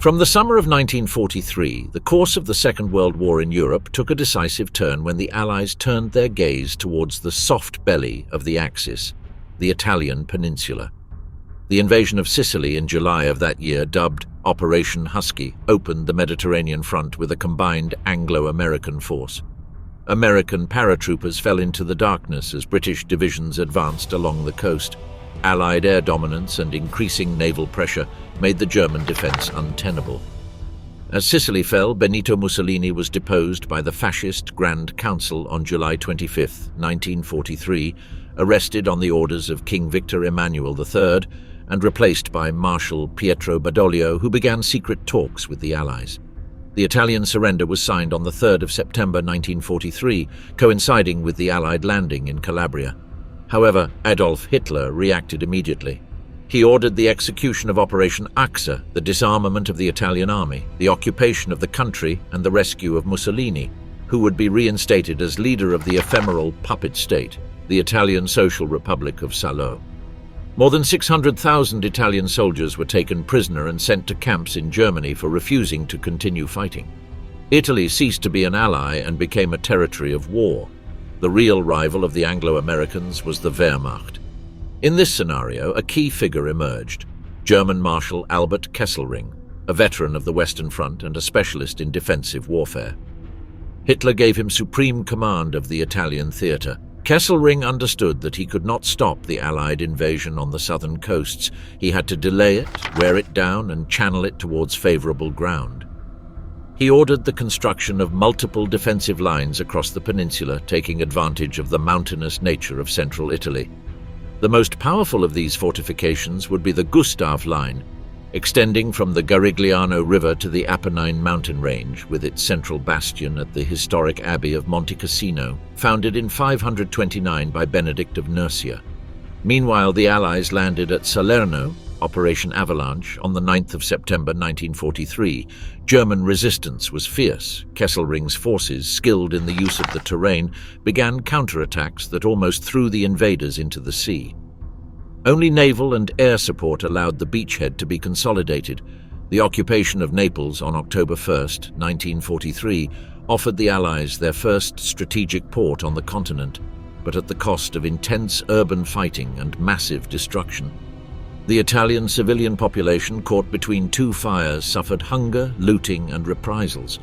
From the summer of 1943, the course of the Second World War in Europe took a decisive turn when the Allies turned their gaze towards the soft belly of the Axis, the Italian peninsula. The invasion of Sicily in July of that year, dubbed Operation Husky, opened the Mediterranean front with a combined Anglo-American force. American paratroopers fell into the darkness as British divisions advanced along the coast. Allied air dominance and increasing naval pressure made the German defense untenable. As Sicily fell, Benito Mussolini was deposed by the fascist Grand Council on July 25, 1943, arrested on the orders of King Victor Emmanuel III, and replaced by Marshal Pietro Badoglio, who began secret talks with the Allies. The Italian surrender was signed on the 3rd of September 1943, coinciding with the Allied landing in Calabria. However, Adolf Hitler reacted immediately. He ordered the execution of Operation Achse, the disarmament of the Italian army, the occupation of the country, and the rescue of Mussolini, who would be reinstated as leader of the ephemeral puppet state, the Italian Social Republic of Salo. More than 600,000 Italian soldiers were taken prisoner and sent to camps in Germany for refusing to continue fighting. Italy ceased to be an ally and became a territory of war. The real rival of the Anglo-Americans was the Wehrmacht. In this scenario, a key figure emerged: German Marshal Albert Kesselring, a veteran of the Western Front and a specialist in defensive warfare. Hitler gave him supreme command of the Italian theater. Kesselring understood that he could not stop the Allied invasion on the southern coasts. He had to delay it, wear it down, and channel it towards favorable ground. He ordered the construction of multiple defensive lines across the peninsula, taking advantage of the mountainous nature of central Italy. The most powerful of these fortifications would be the Gustav Line, extending from the Garigliano River to the Apennine mountain range, with its central bastion at the historic abbey of Monte Cassino, founded in 529 by Benedict of Nursia. Meanwhile, the Allies landed at Salerno, Operation Avalanche, on the 9th of September 1943. German resistance was fierce. Kesselring's forces, skilled in the use of the terrain, began counterattacks that almost threw the invaders into the sea. Only naval and air support allowed the beachhead to be consolidated. The occupation of Naples on October 1, 1943, offered the Allies their first strategic port on the continent, but at the cost of intense urban fighting and massive destruction. The Italian civilian population, caught between two fires, suffered hunger, looting, and reprisals.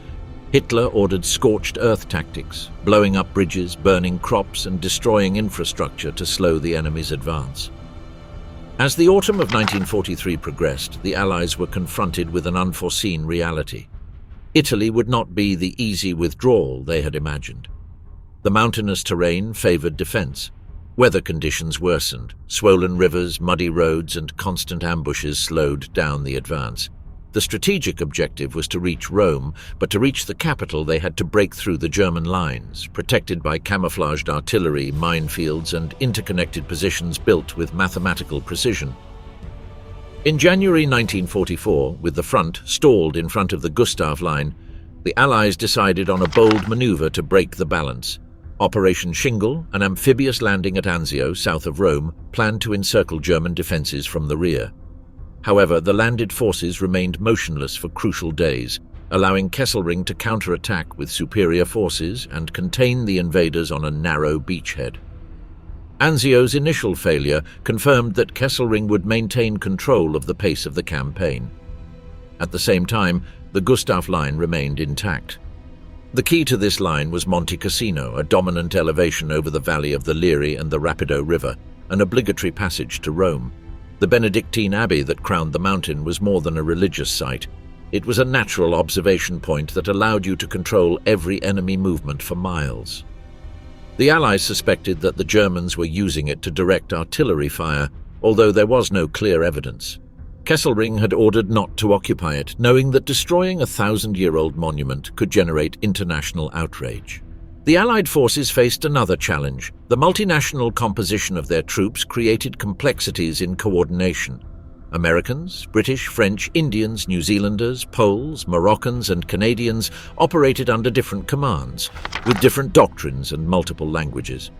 Hitler ordered scorched earth tactics, blowing up bridges, burning crops, and destroying infrastructure to slow the enemy's advance. As the autumn of 1943 progressed, the Allies were confronted with an unforeseen reality. Italy would not be the easy withdrawal they had imagined. The mountainous terrain favored defense. Weather conditions worsened. Swollen rivers, muddy roads, and constant ambushes slowed down the advance. The strategic objective was to reach Rome, but to reach the capital they had to break through the German lines, protected by camouflaged artillery, minefields, and interconnected positions built with mathematical precision. In January 1944, with the front stalled in front of the Gustav Line, the Allies decided on a bold maneuver to break the balance. Operation Shingle, an amphibious landing at Anzio, south of Rome, planned to encircle German defenses from the rear. However, the landed forces remained motionless for crucial days, allowing Kesselring to counterattack with superior forces and contain the invaders on a narrow beachhead. Anzio's initial failure confirmed that Kesselring would maintain control of the pace of the campaign. At the same time, the Gustav Line remained intact. The key to this line was Monte Cassino, a dominant elevation over the valley of the Liri and the Rapido River, an obligatory passage to Rome. The Benedictine abbey that crowned the mountain was more than a religious site. It was a natural observation point that allowed you to control every enemy movement for miles. The Allies suspected that the Germans were using it to direct artillery fire, although there was no clear evidence. Kesselring had ordered not to occupy it, knowing that destroying a 1,000-year-old monument could generate international outrage. The Allied forces faced another challenge. The multinational composition of their troops created complexities in coordination. Americans, British, French, Indians, New Zealanders, Poles, Moroccans, and Canadians operated under different commands, with different doctrines and multiple languages.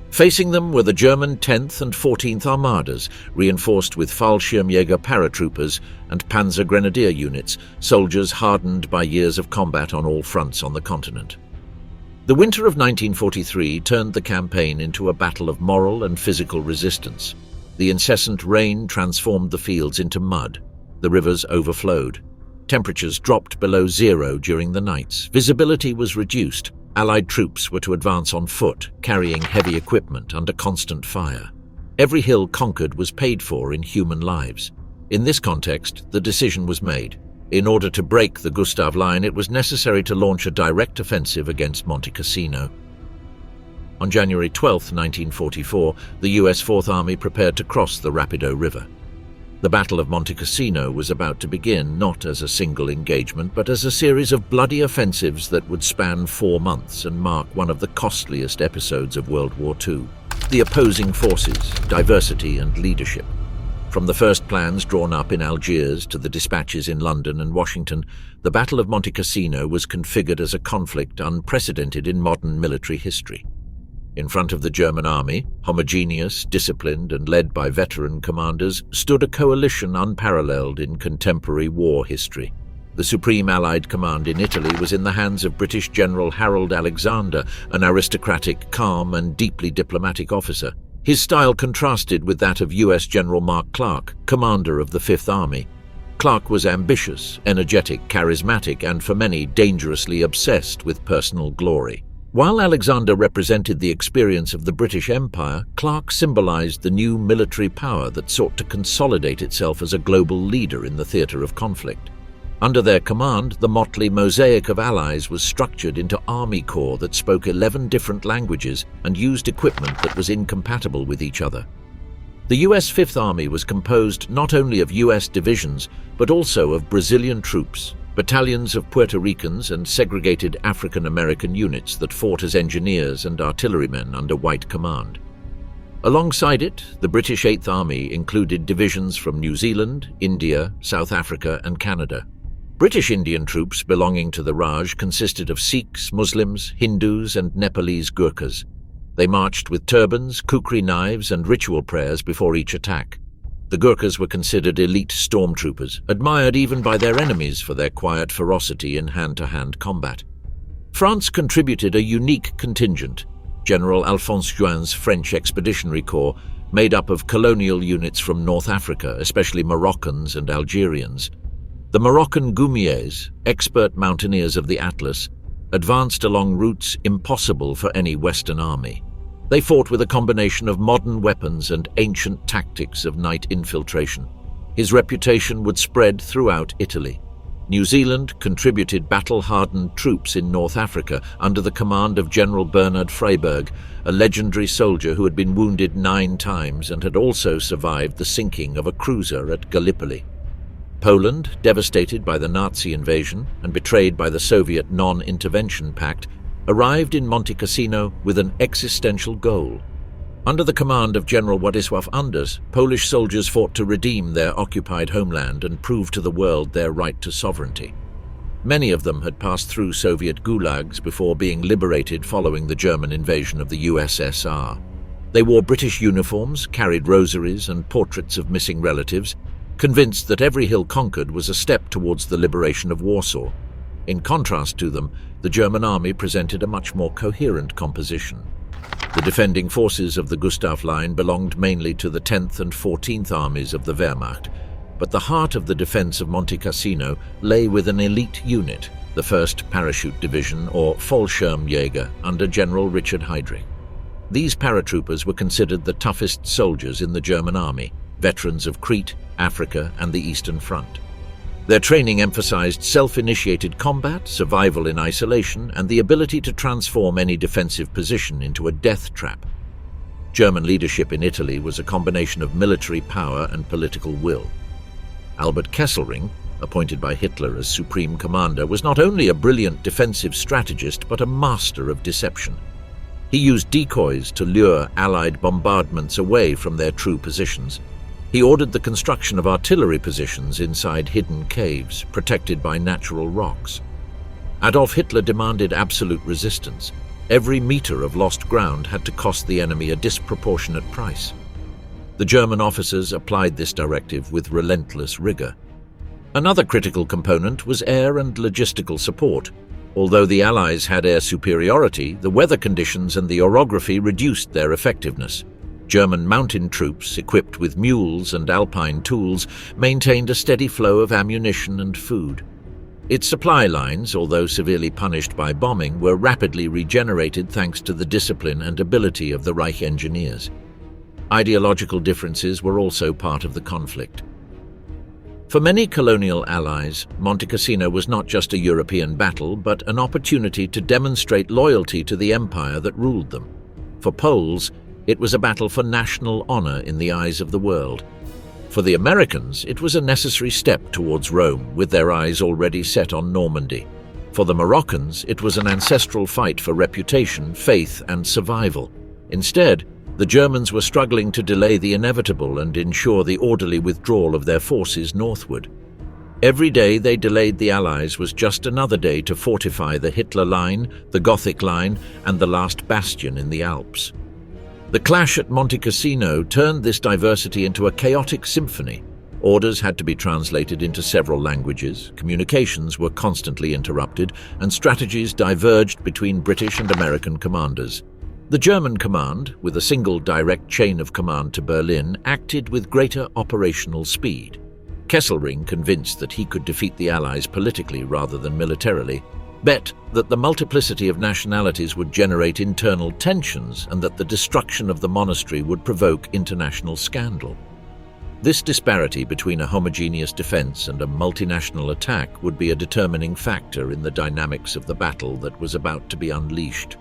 Facing them were the German 10th and 14th Armadas, reinforced with Fallschirmjäger paratroopers and Panzer Grenadier units, soldiers hardened by years of combat on all fronts on the continent. The winter of 1943 turned the campaign into a battle of moral and physical resistance. The incessant rain transformed the fields into mud. The rivers overflowed. Temperatures dropped below zero during the nights. Visibility was reduced. Allied troops were to advance on foot, carrying heavy equipment under constant fire. Every hill conquered was paid for in human lives. In this context, the decision was made. In order to break the Gustav Line, it was necessary to launch a direct offensive against Monte Cassino. On January 12, 1944, the US Fourth Army prepared to cross the Rapido River. The Battle of Monte Cassino was about to begin, not as a single engagement, but as a series of bloody offensives that would span 4 months and mark one of the costliest episodes of World War II. The opposing forces, diversity and leadership. From the first plans drawn up in Algiers to the dispatches in London and Washington, the Battle of Monte Cassino was configured as a conflict unprecedented in modern military history. In front of the German army, homogeneous, disciplined, and led by veteran commanders, stood a coalition unparalleled in contemporary war history. The Supreme Allied Command in Italy was in the hands of British General Harold Alexander, an aristocratic, calm, and deeply diplomatic officer. His style contrasted with that of US General Mark Clark, commander of the Fifth Army. Clark was ambitious, energetic, charismatic, and for many dangerously obsessed with personal glory. While Alexander represented the experience of the British Empire, Clark symbolized the new military power that sought to consolidate itself as a global leader in the theater of conflict. Under their command, the motley mosaic of allies was structured into army corps that spoke 11 different languages and used equipment that was incompatible with each other. The US Fifth Army was composed not only of US divisions, but also of Brazilian troops, battalions of Puerto Ricans and segregated African-American units that fought as engineers and artillerymen under white command. Alongside it, the British Eighth Army included divisions from New Zealand, India, South Africa and Canada. British Indian troops belonging to the Raj consisted of Sikhs, Muslims, Hindus and Nepalese Gurkhas. They marched with turbans, kukri knives and ritual prayers before each attack. The Gurkhas were considered elite stormtroopers, admired even by their enemies for their quiet ferocity in hand-to-hand combat. France contributed a unique contingent, General Alphonse Juin's French Expeditionary Corps, made up of colonial units from North Africa, especially Moroccans and Algerians. The Moroccan Goumiers, expert mountaineers of the Atlas, advanced along routes impossible for any Western army. They fought with a combination of modern weapons and ancient tactics of night infiltration. His reputation would spread throughout Italy. New Zealand contributed battle-hardened troops in North Africa under the command of General Bernard Freyberg, a legendary soldier who had been wounded 9 times and had also survived the sinking of a cruiser at Gallipoli. Poland, devastated by the Nazi invasion and betrayed by the Soviet non-intervention pact, arrived in Monte Cassino with an existential goal. Under the command of General Władysław Anders, Polish soldiers fought to redeem their occupied homeland and prove to the world their right to sovereignty. Many of them had passed through Soviet gulags before being liberated following the German invasion of the USSR. They wore British uniforms, carried rosaries and portraits of missing relatives, convinced that every hill conquered was a step towards the liberation of Warsaw. In contrast to them, the German army presented a much more coherent composition. The defending forces of the Gustav Line belonged mainly to the 10th and 14th armies of the Wehrmacht, but the heart of the defense of Monte Cassino lay with an elite unit, the 1st Parachute Division or Fallschirmjäger under General Richard Heydrich. These paratroopers were considered the toughest soldiers in the German army, veterans of Crete, Africa and the Eastern Front. Their training emphasized self-initiated combat, survival in isolation, and the ability to transform any defensive position into a death trap. German leadership in Italy was a combination of military power and political will. Albert Kesselring, appointed by Hitler as Supreme Commander, was not only a brilliant defensive strategist but a master of deception. He used decoys to lure Allied bombardments away from their true positions. He ordered the construction of artillery positions inside hidden caves, protected by natural rocks. Adolf Hitler demanded absolute resistance. Every meter of lost ground had to cost the enemy a disproportionate price. The German officers applied this directive with relentless rigor. Another critical component was air and logistical support. Although the Allies had air superiority, the weather conditions and the orography reduced their effectiveness. German mountain troops, equipped with mules and alpine tools, maintained a steady flow of ammunition and food. Its supply lines, although severely punished by bombing, were rapidly regenerated thanks to the discipline and ability of the Reich engineers. Ideological differences were also part of the conflict. For many colonial allies, Monte Cassino was not just a European battle, but an opportunity to demonstrate loyalty to the empire that ruled them. For Poles, it was a battle for national honor in the eyes of the world. For the Americans, it was a necessary step towards Rome, with their eyes already set on Normandy. For the Moroccans, it was an ancestral fight for reputation, faith, and survival. Instead, the Germans were struggling to delay the inevitable and ensure the orderly withdrawal of their forces northward. Every day they delayed the Allies was just another day to fortify the Hitler Line, the Gothic Line, and the last bastion in the Alps. The clash at Monte Cassino turned this diversity into a chaotic symphony. Orders had to be translated into several languages, communications were constantly interrupted, and strategies diverged between British and American commanders. The German command, with a single direct chain of command to Berlin, acted with greater operational speed. Kesselring, convinced that he could defeat the Allies politically rather than militarily, bet that the multiplicity of nationalities would generate internal tensions and that the destruction of the monastery would provoke international scandal. This disparity between a homogeneous defense and a multinational attack would be a determining factor in the dynamics of the battle that was about to be unleashed.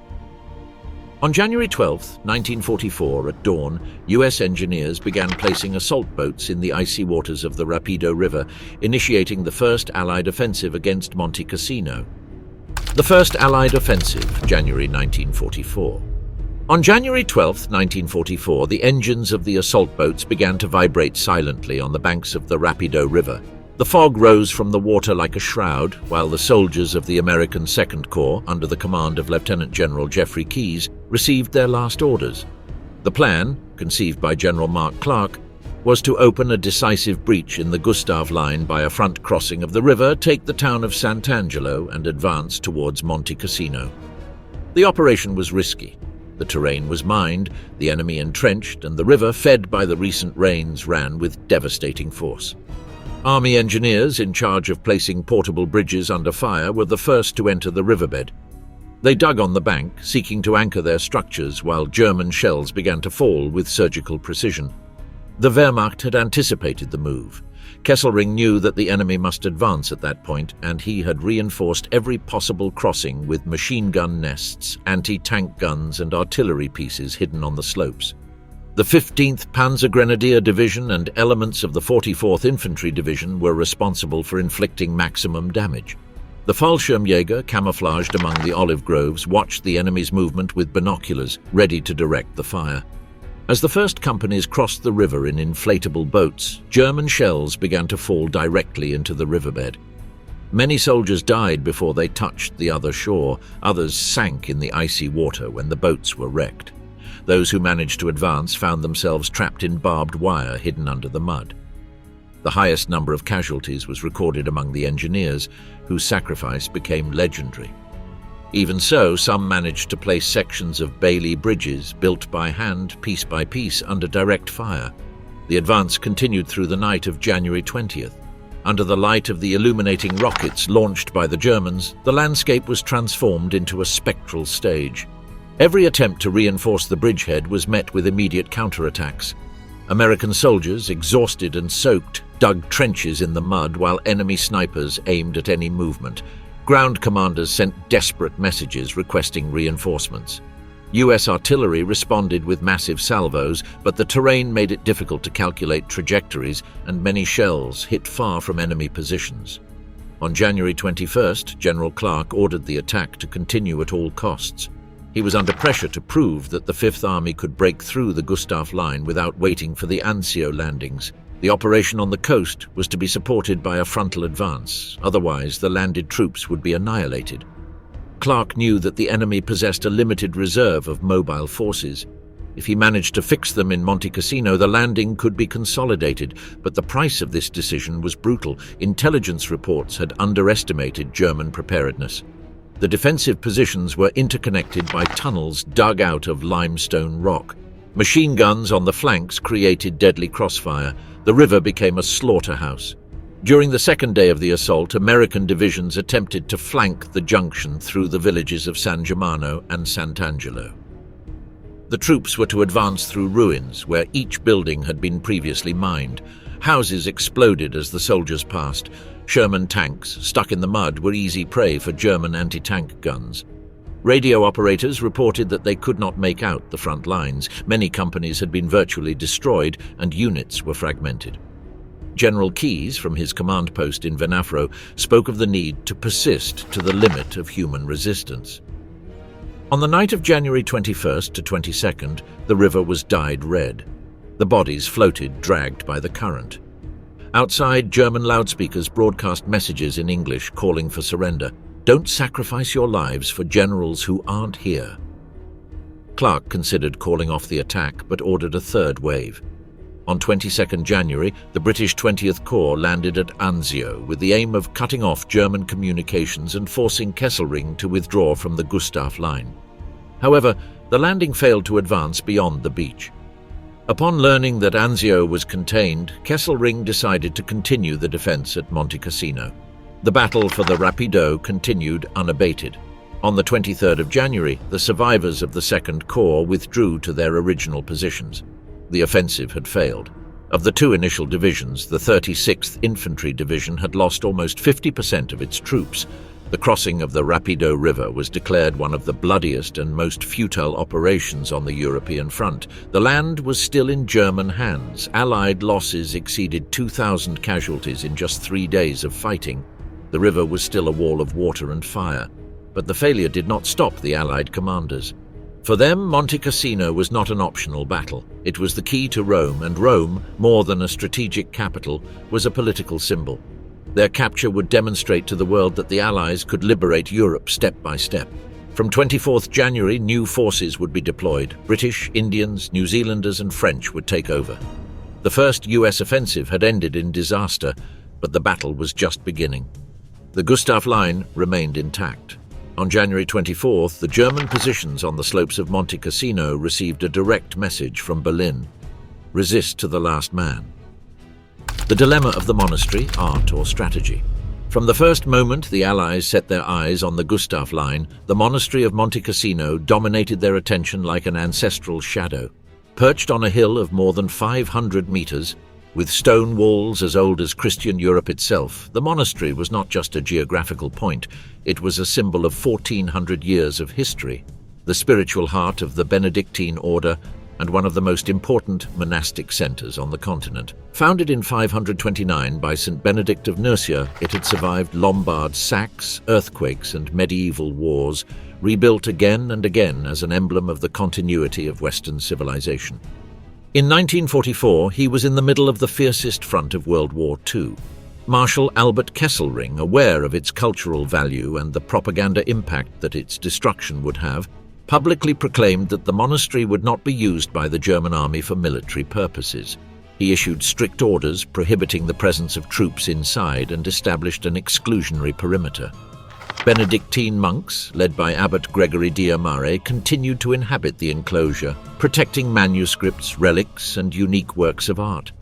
On January 12, 1944, at dawn, US engineers began placing assault boats in the icy waters of the Rapido River, initiating the first Allied offensive against Monte Cassino. The First Allied Offensive, January 1944. On January 12, 1944, the engines of the assault boats began to vibrate silently on the banks of the Rapido River. The fog rose from the water like a shroud, while the soldiers of the American Second Corps, under the command of Lieutenant General Jeffrey Keyes, received their last orders. The plan, conceived by General Mark Clark, was to open a decisive breach in the Gustav Line by a front crossing of the river, take the town of Sant'Angelo, and advance towards Monte Cassino. The operation was risky. The terrain was mined, the enemy entrenched, and the river, fed by the recent rains, ran with devastating force. Army engineers in charge of placing portable bridges under fire were the first to enter the riverbed. They dug on the bank, seeking to anchor their structures while German shells began to fall with surgical precision. The Wehrmacht had anticipated the move. Kesselring knew that the enemy must advance at that point, and he had reinforced every possible crossing with machine gun nests, anti-tank guns, and artillery pieces hidden on the slopes. The 15th Panzergrenadier Division and elements of the 44th Infantry Division were responsible for inflicting maximum damage. The Fallschirmjäger, camouflaged among the olive groves, watched the enemy's movement with binoculars, ready to direct the fire. As the first companies crossed the river in inflatable boats, German shells began to fall directly into the riverbed. Many soldiers died before they touched the other shore, others sank in the icy water when the boats were wrecked. Those who managed to advance found themselves trapped in barbed wire hidden under the mud. The highest number of casualties was recorded among the engineers, whose sacrifice became legendary. Even so, some managed to place sections of Bailey bridges, built by hand, piece by piece, under direct fire. The advance continued through the night of January 20th. Under the light of the illuminating rockets launched by the Germans, the landscape was transformed into a spectral stage. Every attempt to reinforce the bridgehead was met with immediate counterattacks. American soldiers, exhausted and soaked, dug trenches in the mud while enemy snipers aimed at any movement. Ground commanders sent desperate messages requesting reinforcements. US artillery responded with massive salvos, but the terrain made it difficult to calculate trajectories, and many shells hit far from enemy positions. On January 21st, General Clark ordered the attack to continue at all costs. He was under pressure to prove that the Fifth Army could break through the Gustav Line without waiting for the Anzio landings. The operation on the coast was to be supported by a frontal advance, otherwise the landed troops would be annihilated. Clark knew that the enemy possessed a limited reserve of mobile forces. If he managed to fix them in Monte Cassino, the landing could be consolidated, but the price of this decision was brutal. Intelligence reports had underestimated German preparedness. The defensive positions were interconnected by tunnels dug out of limestone rock. Machine guns on the flanks created deadly crossfire. The river became a slaughterhouse. During the second day of the assault, American divisions attempted to flank the junction through the villages of San Germano and Sant'Angelo. The troops were to advance through ruins where each building had been previously mined. Houses exploded as the soldiers passed. Sherman tanks, stuck in the mud, were easy prey for German anti-tank guns. Radio operators reported that they could not make out the front lines. Many companies had been virtually destroyed and units were fragmented. General Keyes, from his command post in Venafro, spoke of the need to persist to the limit of human resistance. On the night of January 21st to 22nd, the river was dyed red. The bodies floated, dragged by the current. Outside, German loudspeakers broadcast messages in English calling for surrender. "Don't sacrifice your lives for generals who aren't here." Clark considered calling off the attack, but ordered a third wave. On 22nd January, the British 20th Corps landed at Anzio with the aim of cutting off German communications and forcing Kesselring to withdraw from the Gustav Line. However, the landing failed to advance beyond the beach. Upon learning that Anzio was contained, Kesselring decided to continue the defense at Monte Cassino. The battle for the Rapido continued unabated. On the 23rd of January, the survivors of the 2nd Corps withdrew to their original positions. The offensive had failed. Of the two initial divisions, the 36th Infantry Division had lost almost 50% of its troops. The crossing of the Rapido River was declared one of the bloodiest and most futile operations on the European front. The land was still in German hands. Allied losses exceeded 2,000 casualties in just 3 days of fighting. The river was still a wall of water and fire, but the failure did not stop the Allied commanders. For them, Monte Cassino was not an optional battle. It was the key to Rome, and Rome, more than a strategic capital, was a political symbol. Their capture would demonstrate to the world that the Allies could liberate Europe step by step. From 24th January, new forces would be deployed. British, Indians, New Zealanders and French would take over. The first US offensive had ended in disaster, but the battle was just beginning. The Gustav Line remained intact. On January 24th, the German positions on the slopes of Monte Cassino received a direct message from Berlin: resist to the last man. The dilemma of the monastery, art or strategy. From the first moment the Allies set their eyes on the Gustav Line, the monastery of Monte Cassino dominated their attention like an ancestral shadow. Perched on a hill of more than 500 meters, with stone walls as old as Christian Europe itself, the monastery was not just a geographical point, it was a symbol of 1,400 years of history, the spiritual heart of the Benedictine order, and one of the most important monastic centers on the continent. Founded in 529 by St. Benedict of Nursia, it had survived Lombard sacks, earthquakes, and medieval wars, rebuilt again and again as an emblem of the continuity of Western civilization. In 1944, he was in the middle of the fiercest front of World War II. Marshal Albert Kesselring, aware of its cultural value and the propaganda impact that its destruction would have, publicly proclaimed that the monastery would not be used by the German army for military purposes. He issued strict orders prohibiting the presence of troops inside and established an exclusionary perimeter. Benedictine monks, led by Abbot Gregory Diamare, continued to inhabit the enclosure, protecting manuscripts, relics, and unique works of art.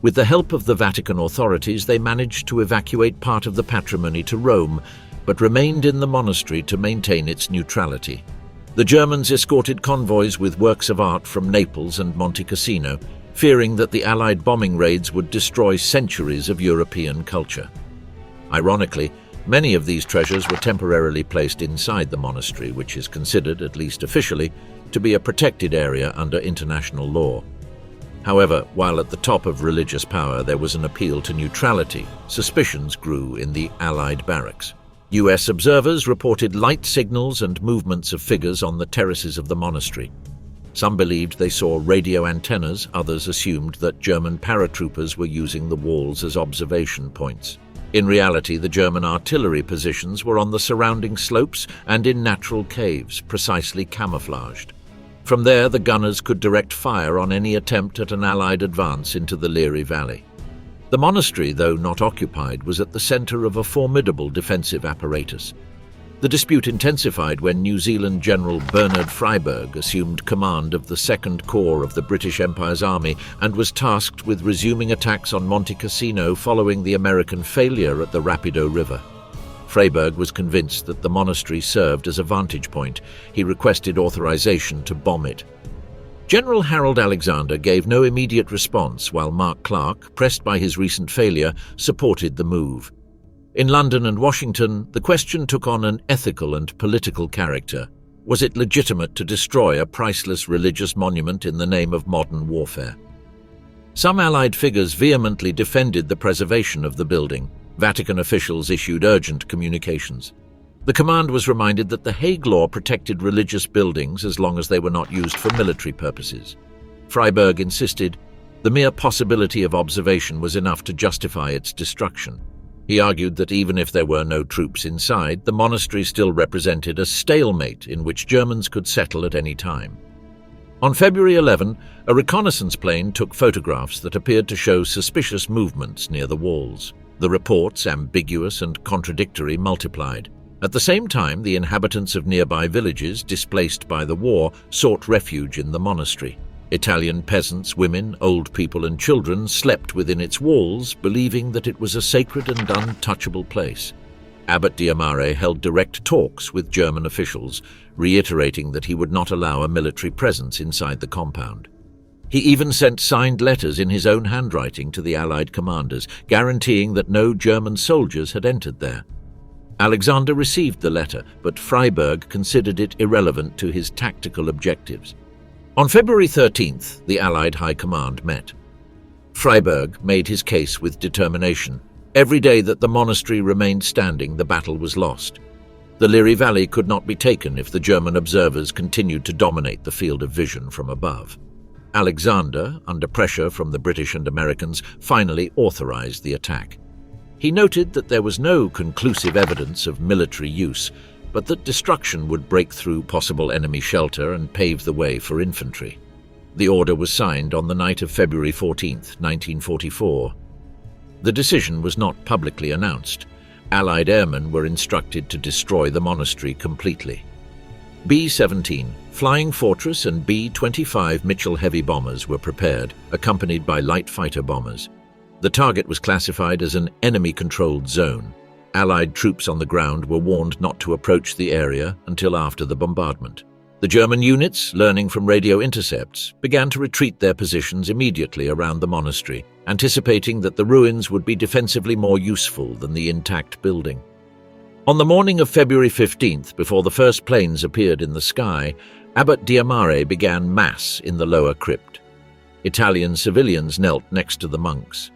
With the help of the Vatican authorities, they managed to evacuate part of the patrimony to Rome, but remained in the monastery to maintain its neutrality. The Germans escorted convoys with works of art from Naples and Monte Cassino, fearing that the Allied bombing raids would destroy centuries of European culture. Ironically, many of these treasures were temporarily placed inside the monastery, which is considered, at least officially, to be a protected area under international law. However, while at the top of religious power there was an appeal to neutrality, suspicions grew in the Allied barracks. US observers reported light signals and movements of figures on the terraces of the monastery. Some believed they saw radio antennas, others assumed that German paratroopers were using the walls as observation points. In reality, the German artillery positions were on the surrounding slopes and in natural caves, precisely camouflaged. From there, the gunners could direct fire on any attempt at an Allied advance into the Liri Valley. The monastery, though not occupied, was at the centre of a formidable defensive apparatus. The dispute intensified when New Zealand General Bernard Freyberg assumed command of the Second Corps of the British Empire's army and was tasked with resuming attacks on Monte Cassino following the American failure at the Rapido River. Freyberg was convinced that the monastery served as a vantage point. He requested authorization to bomb it. General Harold Alexander gave no immediate response, while Mark Clark, pressed by his recent failure, supported the move. In London and Washington, the question took on an ethical and political character. Was it legitimate to destroy a priceless religious monument in the name of modern warfare? Some Allied figures vehemently defended the preservation of the building. Vatican officials issued urgent communications. The command was reminded that the Hague Law protected religious buildings as long as they were not used for military purposes. Freyberg insisted the mere possibility of observation was enough to justify its destruction. He argued that even if there were no troops inside, the monastery still represented a stalemate in which Germans could settle at any time. On February 11, a reconnaissance plane took photographs that appeared to show suspicious movements near the walls. The reports, ambiguous and contradictory, multiplied. At the same time, the inhabitants of nearby villages, displaced by the war, sought refuge in the monastery. Italian peasants, women, old people and children slept within its walls, believing that it was a sacred and untouchable place. Abbot Diamare held direct talks with German officials, reiterating that he would not allow a military presence inside the compound. He even sent signed letters in his own handwriting to the Allied commanders, guaranteeing that no German soldiers had entered there. Alexander received the letter, but Freyberg considered it irrelevant to his tactical objectives. On February 13th, the Allied High Command met. Freyberg made his case with determination. Every day that the monastery remained standing, the battle was lost. The Liri Valley could not be taken if the German observers continued to dominate the field of vision from above. Alexander, under pressure from the British and Americans, finally authorized the attack. He noted that there was no conclusive evidence of military use, but that destruction would break through possible enemy shelter and pave the way for infantry. The order was signed on the night of February 14, 1944. The decision was not publicly announced. Allied airmen were instructed to destroy the monastery completely. B-17, Flying Fortress and B-25 Mitchell heavy bombers were prepared, accompanied by light fighter bombers. The target was classified as an enemy-controlled zone. Allied troops on the ground were warned not to approach the area until after the bombardment. The German units, learning from radio intercepts, began to retreat their positions immediately around the monastery, anticipating that the ruins would be defensively more useful than the intact building. On the morning of February 15th, before the first planes appeared in the sky, Abbot Diamare began Mass in the lower crypt. Italian civilians knelt next to the monks.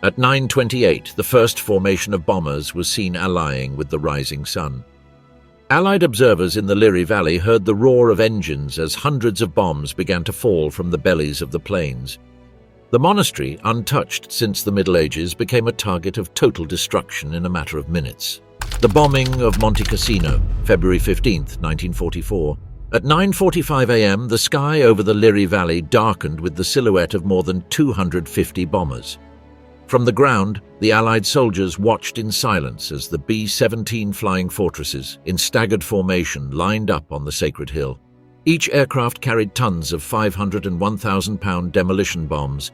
At 9:28, the first formation of bombers was seen allying with the rising sun. Allied observers in the Liri Valley heard the roar of engines as hundreds of bombs began to fall from the bellies of the planes. The monastery, untouched since the Middle Ages, became a target of total destruction in a matter of minutes. The bombing of Monte Cassino, February 15, 1944. At 9:45 a.m., the sky over the Liri Valley darkened with the silhouette of more than 250 bombers. From the ground, the Allied soldiers watched in silence as the B-17 Flying Fortresses, in staggered formation, lined up on the sacred hill. Each aircraft carried tons of 500 and 1,000-pound demolition bombs.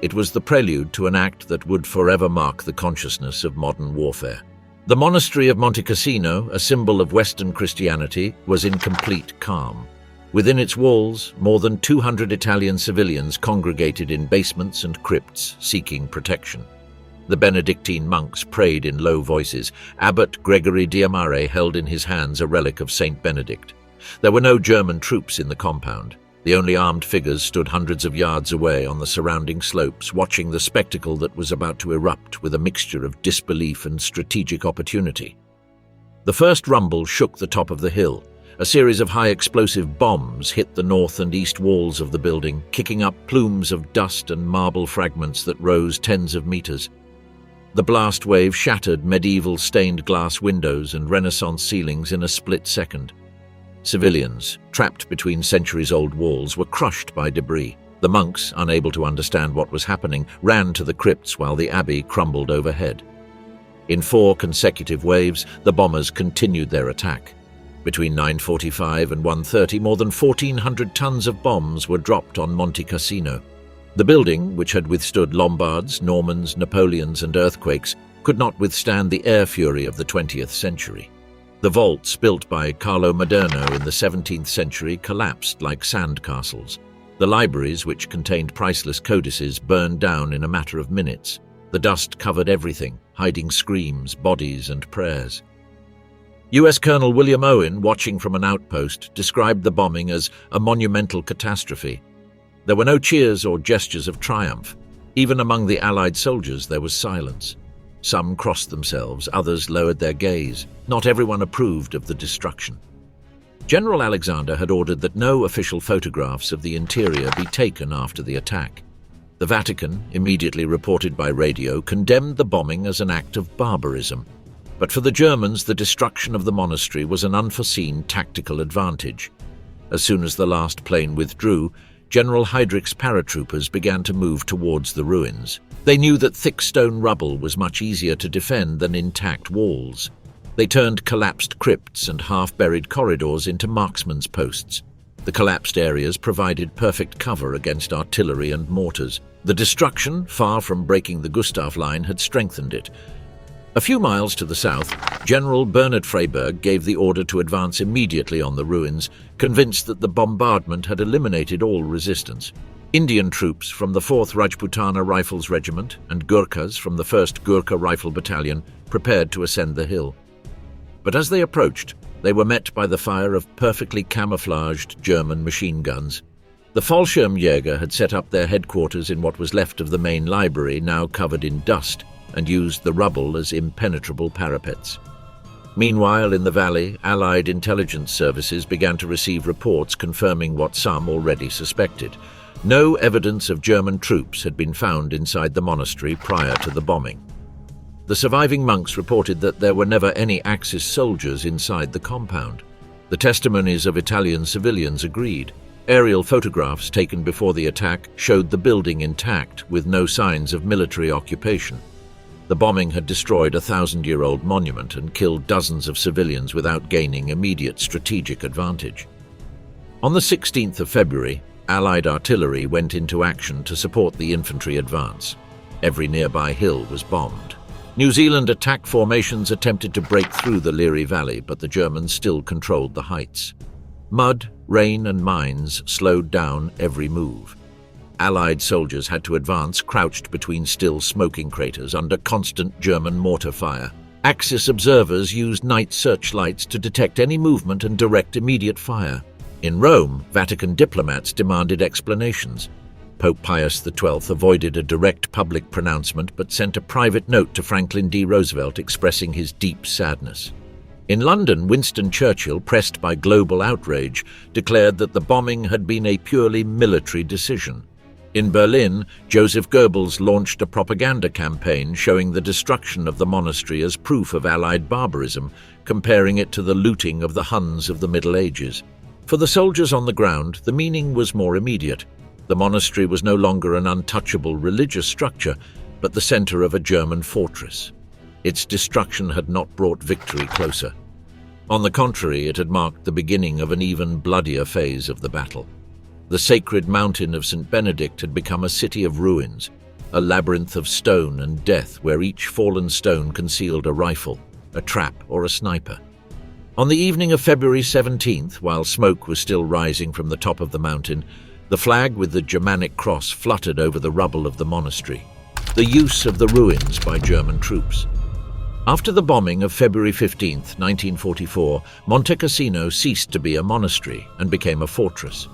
It was the prelude to an act that would forever mark the consciousness of modern warfare. The monastery of Monte Cassino, a symbol of Western Christianity, was in complete calm. Within its walls, more than 200 Italian civilians congregated in basements and crypts, seeking protection. The Benedictine monks prayed in low voices. Abbot Gregory Diamare held in his hands a relic of Saint Benedict. There were no German troops in the compound. The only armed figures stood hundreds of yards away on the surrounding slopes, watching the spectacle that was about to erupt with a mixture of disbelief and strategic opportunity. The first rumble shook the top of the hill. A series of high-explosive bombs hit the north and east walls of the building, kicking up plumes of dust and marble fragments that rose tens of meters. The blast wave shattered medieval stained glass windows and Renaissance ceilings in a split second. Civilians, trapped between centuries-old walls, were crushed by debris. The monks, unable to understand what was happening, ran to the crypts while the abbey crumbled overhead. In 4 consecutive waves, the bombers continued their attack. Between 9:45 and 1:30, more than 1,400 tons of bombs were dropped on Monte Cassino. The building, which had withstood Lombards, Normans, Napoleons, and earthquakes, could not withstand the air fury of the 20th century. The vaults built by Carlo Maderno in the 17th century collapsed like sand castles. The libraries, which contained priceless codices, burned down in a matter of minutes. The dust covered everything, hiding screams, bodies, and prayers. U.S. Colonel William Owen, watching from an outpost, described the bombing as a monumental catastrophe. There were no cheers or gestures of triumph. Even among the Allied soldiers there was silence. Some crossed themselves, others lowered their gaze. Not everyone approved of the destruction. General Alexander had ordered that no official photographs of the interior be taken after the attack. The Vatican, immediately reported by radio, condemned the bombing as an act of barbarism. But for the Germans, the destruction of the monastery was an unforeseen tactical advantage. As soon as the last plane withdrew, General Heydrich's paratroopers began to move towards the ruins. They knew that thick stone rubble was much easier to defend than intact walls. They turned collapsed crypts and half-buried corridors into marksmen's posts. The collapsed areas provided perfect cover against artillery and mortars. The destruction, far from breaking the Gustav Line, had strengthened it. A few miles to the south, General Bernhard Freyberg gave the order to advance immediately on the ruins, convinced that the bombardment had eliminated all resistance. Indian troops from the 4th Rajputana Rifles Regiment and Gurkhas from the 1st Gurkha Rifle Battalion prepared to ascend the hill. But as they approached, they were met by the fire of perfectly camouflaged German machine guns. The Fallschirmjäger had set up their headquarters in what was left of the main library, now covered in dust, and used the rubble as impenetrable parapets. Meanwhile, in the valley, Allied intelligence services began to receive reports confirming what some already suspected. No evidence of German troops had been found inside the monastery prior to the bombing. The surviving monks reported that there were never any Axis soldiers inside the compound. The testimonies of Italian civilians agreed. Aerial photographs taken before the attack showed the building intact, with no signs of military occupation. The bombing had destroyed a 1,000-year-old monument and killed dozens of civilians without gaining immediate strategic advantage. On the 16th of February, Allied artillery went into action to support the infantry advance. Every nearby hill was bombed. New Zealand attack formations attempted to break through the Liri Valley, but the Germans still controlled the heights. Mud, rain, and mines slowed down every move. Allied soldiers had to advance crouched between still smoking craters under constant German mortar fire. Axis observers used night searchlights to detect any movement and direct immediate fire. In Rome, Vatican diplomats demanded explanations. Pope Pius XII avoided a direct public pronouncement but sent a private note to Franklin D. Roosevelt expressing his deep sadness. In London, Winston Churchill, pressed by global outrage, declared that the bombing had been a purely military decision. In Berlin, Joseph Goebbels launched a propaganda campaign showing the destruction of the monastery as proof of Allied barbarism, comparing it to the looting of the Huns of the Middle Ages. For the soldiers on the ground, the meaning was more immediate. The monastery was no longer an untouchable religious structure, but the center of a German fortress. Its destruction had not brought victory closer. On the contrary, it had marked the beginning of an even bloodier phase of the battle. The sacred mountain of St. Benedict had become a city of ruins, a labyrinth of stone and death where each fallen stone concealed a rifle, a trap, or a sniper. On the evening of February 17th, while smoke was still rising from the top of the mountain, the flag with the Germanic cross fluttered over the rubble of the monastery, the use of the ruins by German troops. After the bombing of February 15, 1944, Monte Cassino ceased to be a monastery and became a fortress.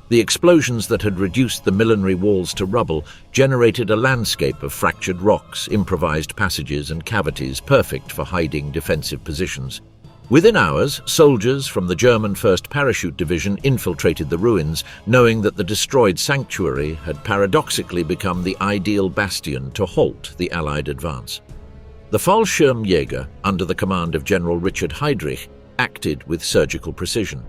The explosions that had reduced the millenary walls to rubble generated a landscape of fractured rocks, improvised passages and cavities perfect for hiding defensive positions. Within hours, soldiers from the German 1st Parachute Division infiltrated the ruins, knowing that the destroyed sanctuary had paradoxically become the ideal bastion to halt the Allied advance. The Fallschirmjäger, under the command of General Richard Heydrich, acted with surgical precision.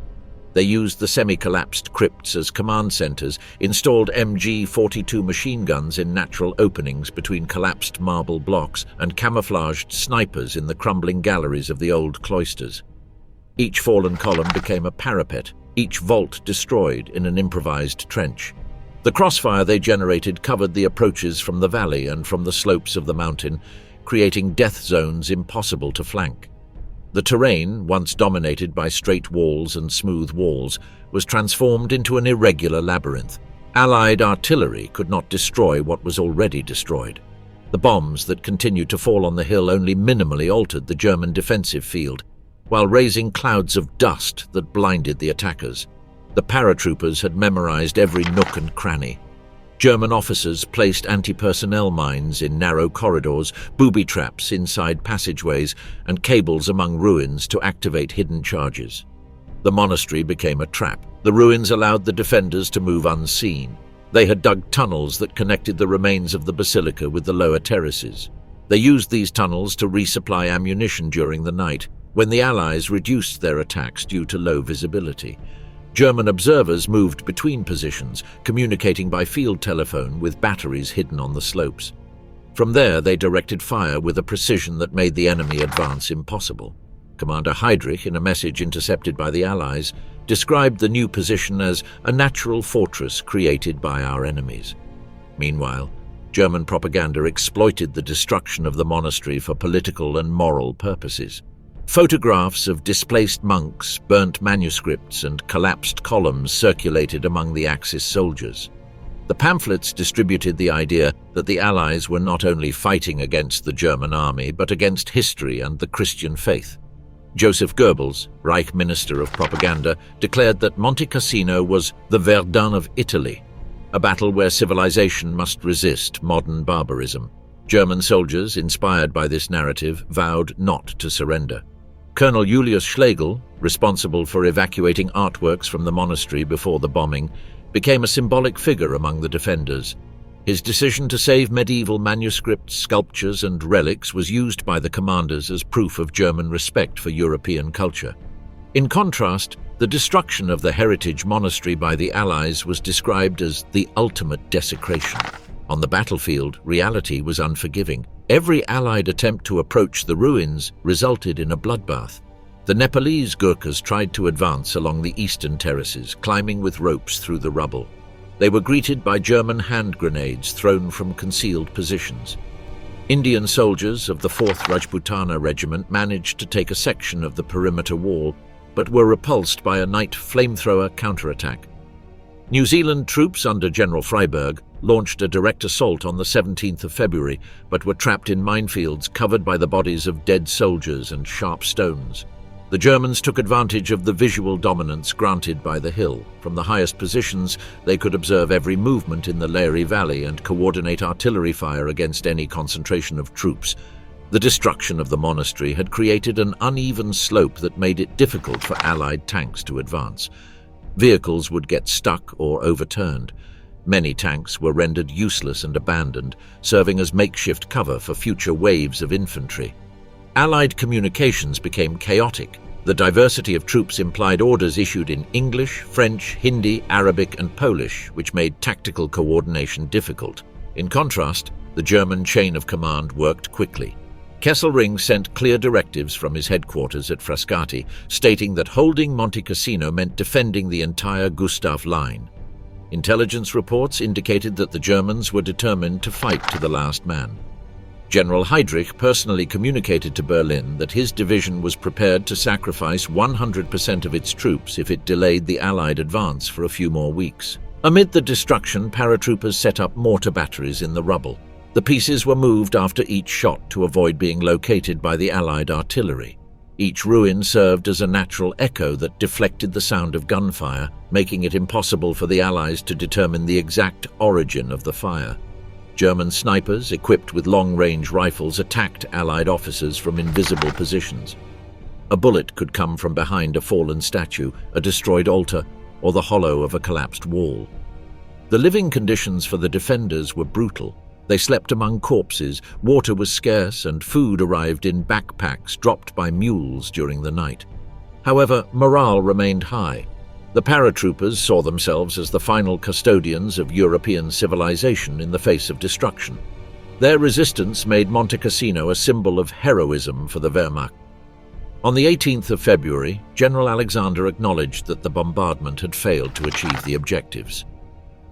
They used the semi-collapsed crypts as command centers, installed MG-42 machine guns in natural openings between collapsed marble blocks, and camouflaged snipers in the crumbling galleries of the old cloisters. Each fallen column became a parapet, each vault destroyed in an improvised trench. The crossfire they generated covered the approaches from the valley and from the slopes of the mountain, creating death zones impossible to flank. The terrain, once dominated by straight walls and smooth walls, was transformed into an irregular labyrinth. Allied artillery could not destroy what was already destroyed. The bombs that continued to fall on the hill only minimally altered the German defensive field, while raising clouds of dust that blinded the attackers. The paratroopers had memorized every nook and cranny. German officers placed anti-personnel mines in narrow corridors, booby traps inside passageways, and cables among ruins to activate hidden charges. The monastery became a trap. The ruins allowed the defenders to move unseen. They had dug tunnels that connected the remains of the basilica with the lower terraces. They used these tunnels to resupply ammunition during the night, when the Allies reduced their attacks due to low visibility. German observers moved between positions, communicating by field telephone with batteries hidden on the slopes. From there, they directed fire with a precision that made the enemy advance impossible. Commander Heydrich, in a message intercepted by the Allies, described the new position as a natural fortress created by our enemies. Meanwhile, German propaganda exploited the destruction of the monastery for political and moral purposes. Photographs of displaced monks, burnt manuscripts, and collapsed columns circulated among the Axis soldiers. The pamphlets distributed the idea that the Allies were not only fighting against the German army, but against history and the Christian faith. Joseph Goebbels, Reich Minister of Propaganda, declared that Monte Cassino was the Verdun of Italy, a battle where civilization must resist modern barbarism. German soldiers, inspired by this narrative, vowed not to surrender. Colonel Julius Schlegel, responsible for evacuating artworks from the monastery before the bombing, became a symbolic figure among the defenders. His decision to save medieval manuscripts, sculptures, and relics was used by the commanders as proof of German respect for European culture. In contrast, the destruction of the heritage monastery by the Allies was described as the ultimate desecration. On the battlefield, reality was unforgiving. Every Allied attempt to approach the ruins resulted in a bloodbath. The Nepalese Gurkhas tried to advance along the eastern terraces, climbing with ropes through the rubble. They were greeted by German hand grenades thrown from concealed positions. Indian soldiers of the 4th Rajputana Regiment managed to take a section of the perimeter wall, but were repulsed by a night flamethrower counterattack. New Zealand troops under General Freyberg launched a direct assault on the 17th of February, but were trapped in minefields covered by the bodies of dead soldiers and sharp stones. The Germans took advantage of the visual dominance granted by the hill. From the highest positions, they could observe every movement in the Liri Valley and coordinate artillery fire against any concentration of troops. The destruction of the monastery had created an uneven slope that made it difficult for Allied tanks to advance. Vehicles would get stuck or overturned. Many tanks were rendered useless and abandoned, serving as makeshift cover for future waves of infantry. Allied communications became chaotic. The diversity of troops implied orders issued in English, French, Hindi, Arabic, and Polish, which made tactical coordination difficult. In contrast, the German chain of command worked quickly. Kesselring sent clear directives from his headquarters at Frascati, stating that holding Monte Cassino meant defending the entire Gustav Line. Intelligence reports indicated that the Germans were determined to fight to the last man. General Heydrich personally communicated to Berlin that his division was prepared to sacrifice 100% of its troops if it delayed the Allied advance for a few more weeks. Amid the destruction, paratroopers set up mortar batteries in the rubble. The pieces were moved after each shot to avoid being located by the Allied artillery. Each ruin served as a natural echo that deflected the sound of gunfire, making it impossible for the Allies to determine the exact origin of the fire. German snipers, equipped with long-range rifles, attacked Allied officers from invisible positions. A bullet could come from behind a fallen statue, a destroyed altar, or the hollow of a collapsed wall. The living conditions for the defenders were brutal. They slept among corpses, water was scarce, and food arrived in backpacks dropped by mules during the night. However, morale remained high. The paratroopers saw themselves as the final custodians of European civilization in the face of destruction. Their resistance made Monte Cassino a symbol of heroism for the Wehrmacht. On the 18th of February, General Alexander acknowledged that the bombardment had failed to achieve the objectives.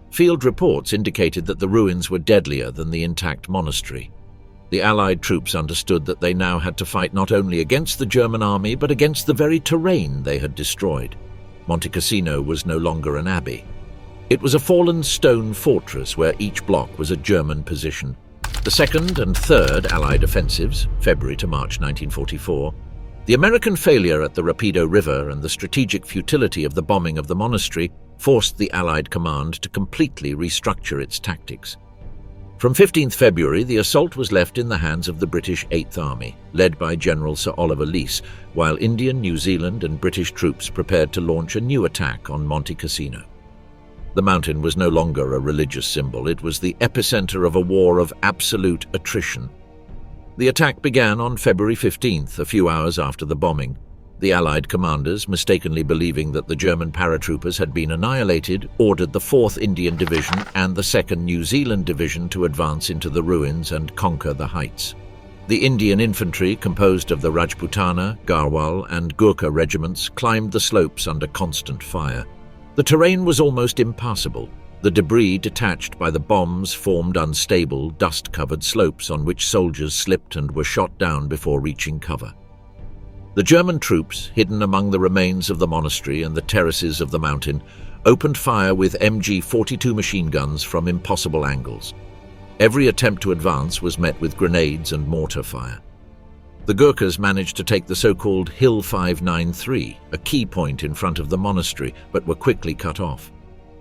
Field reports indicated that the ruins were deadlier than the intact monastery. The Allied troops understood that they now had to fight not only against the German army but against the very terrain they had destroyed. Monte Cassino was no longer an abbey. It was a fallen stone fortress where each block was a German position. The second and third Allied offensives, February to March 1944, the American failure at the Rapido River and the strategic futility of the bombing of the monastery forced the Allied command to completely restructure its tactics. From 15th February, the assault was left in the hands of the British 8th Army, led by General Sir Oliver Leese, while Indian, New Zealand and British troops prepared to launch a new attack on Monte Cassino. The mountain was no longer a religious symbol, it was the epicenter of a war of absolute attrition. The attack began on February 15th, a few hours after the bombing. The Allied commanders, mistakenly believing that the German paratroopers had been annihilated, ordered the 4th Indian Division and the 2nd New Zealand Division to advance into the ruins and conquer the heights. The Indian infantry, composed of the Rajputana, Garhwal and Gurkha regiments, climbed the slopes under constant fire. The terrain was almost impassable. The debris detached by the bombs formed unstable, dust-covered slopes on which soldiers slipped and were shot down before reaching cover. The German troops, hidden among the remains of the monastery and the terraces of the mountain, opened fire with MG-42 machine guns from impossible angles. Every attempt to advance was met with grenades and mortar fire. The Gurkhas managed to take the so-called Hill 593, a key point in front of the monastery, but were quickly cut off.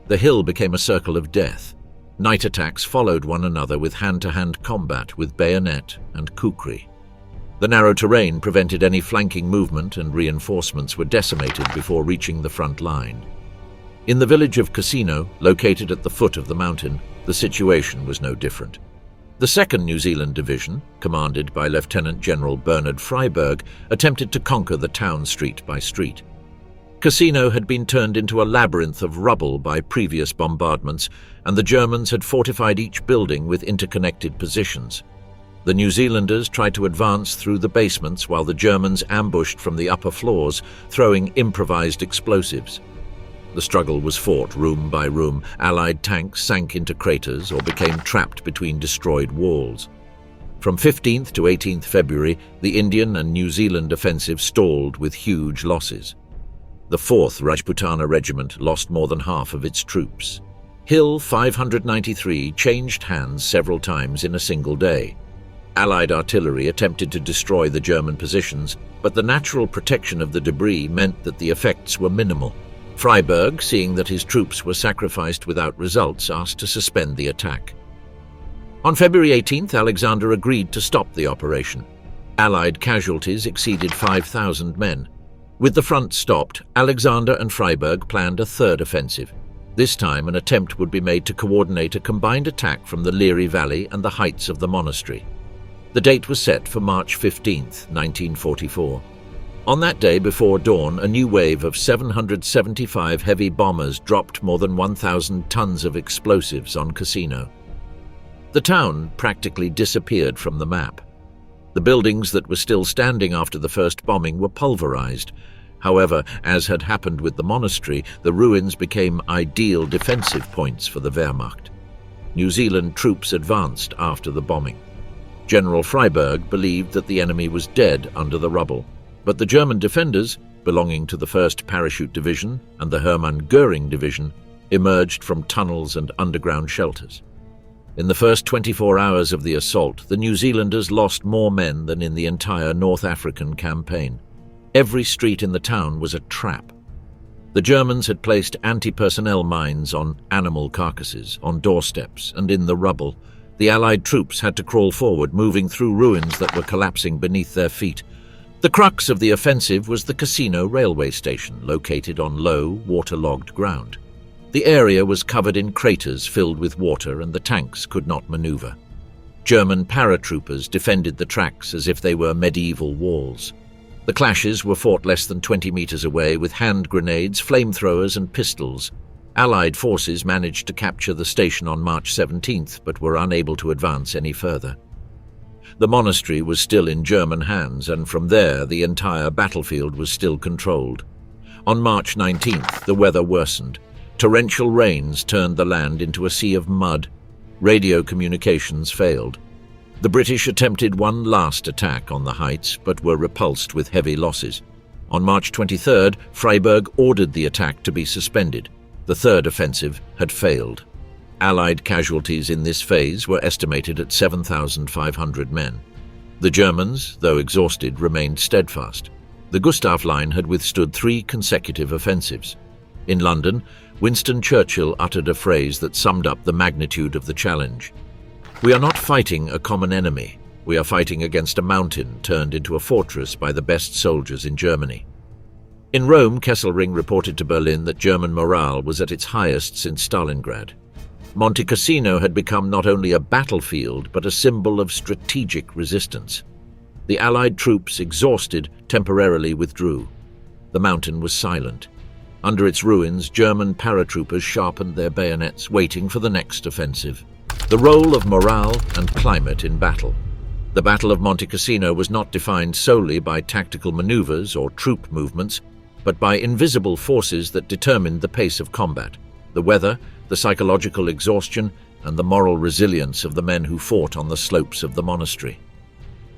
The hill became a circle of death. Night attacks followed one another with hand-to-hand combat with bayonet and kukri. The narrow terrain prevented any flanking movement and reinforcements were decimated before reaching the front line. In the village of Cassino, located at the foot of the mountain, the situation was no different. The 2nd New Zealand Division, commanded by Lieutenant General Bernard Freyberg, attempted to conquer the town street by street. Cassino had been turned into a labyrinth of rubble by previous bombardments, and the Germans had fortified each building with interconnected positions. The New Zealanders tried to advance through the basements while the Germans ambushed from the upper floors, throwing improvised explosives. The struggle was fought room by room. Allied tanks sank into craters or became trapped between destroyed walls. From 15th to 18th February, the Indian and New Zealand offensive stalled with huge losses. The 4th Rajputana Regiment lost more than half of its troops. Hill 593 changed hands several times in a single day. Allied artillery attempted to destroy the German positions, but the natural protection of the debris meant that the effects were minimal. Freyberg, seeing that his troops were sacrificed without results, asked to suspend the attack. On February 18th, Alexander agreed to stop the operation. Allied casualties exceeded 5,000 men. With the front stopped, Alexander and Freyberg planned a third offensive. This time, an attempt would be made to coordinate a combined attack from the Liri Valley and the heights of the monastery. The date was set for March 15th, 1944. On that day before dawn, a new wave of 775 heavy bombers dropped more than 1,000 tons of explosives on Cassino. The town practically disappeared from the map. The buildings that were still standing after the first bombing were pulverized. However, as had happened with the monastery, the ruins became ideal defensive points for the Wehrmacht. New Zealand troops advanced after the bombing. General Freyberg believed that the enemy was dead under the rubble, but the German defenders, belonging to the 1st Parachute Division and the Hermann Göring Division, emerged from tunnels and underground shelters. In the first 24 hours of the assault, the New Zealanders lost more men than in the entire North African campaign. Every street in the town was a trap. The Germans had placed anti-personnel mines on animal carcasses, on doorsteps, and in the rubble. The Allied troops had to crawl forward, moving through ruins that were collapsing beneath their feet. The crux of the offensive was the Cassino railway station, located on low, waterlogged ground. The area was covered in craters filled with water and the tanks could not maneuver. German paratroopers defended the tracks as if they were medieval walls. The clashes were fought less than 20 meters away with hand grenades, flamethrowers and pistols. Allied forces managed to capture the station on March 17th, but were unable to advance any further. The monastery was still in German hands, and from there the entire battlefield was still controlled. On March 19th, the weather worsened. Torrential rains turned the land into a sea of mud. Radio communications failed. The British attempted one last attack on the heights, but were repulsed with heavy losses. On March 23rd, Freiburg ordered the attack to be suspended. The third offensive had failed. Allied casualties in this phase were estimated at 7,500 men. The Germans, though exhausted, remained steadfast. The Gustav Line had withstood 3 consecutive offensives. In London, Winston Churchill uttered a phrase that summed up the magnitude of the challenge. "We are not fighting a common enemy. We are fighting against a mountain turned into a fortress by the best soldiers in Germany." In Rome, Kesselring reported to Berlin that German morale was at its highest since Stalingrad. Monte Cassino had become not only a battlefield, but a symbol of strategic resistance. The Allied troops, exhausted, temporarily withdrew. The mountain was silent. Under its ruins, German paratroopers sharpened their bayonets, waiting for the next offensive. The role of morale and climate in battle. The Battle of Monte Cassino was not defined solely by tactical maneuvers or troop movements, but by invisible forces that determined the pace of combat: the weather, the psychological exhaustion, and the moral resilience of the men who fought on the slopes of the monastery.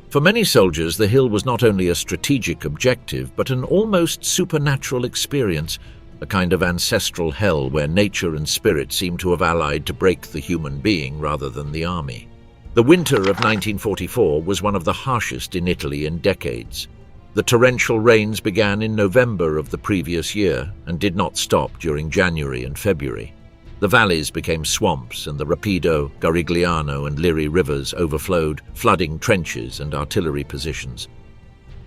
For many soldiers, the hill was not only a strategic objective, but an almost supernatural experience, a kind of ancestral hell where nature and spirit seemed to have allied to break the human being rather than the army. The winter of 1944 was one of the harshest in Italy in decades. The torrential rains began in November of the previous year and did not stop during January and February. The valleys became swamps, and the Rapido, Garigliano and Liri rivers overflowed, flooding trenches and artillery positions.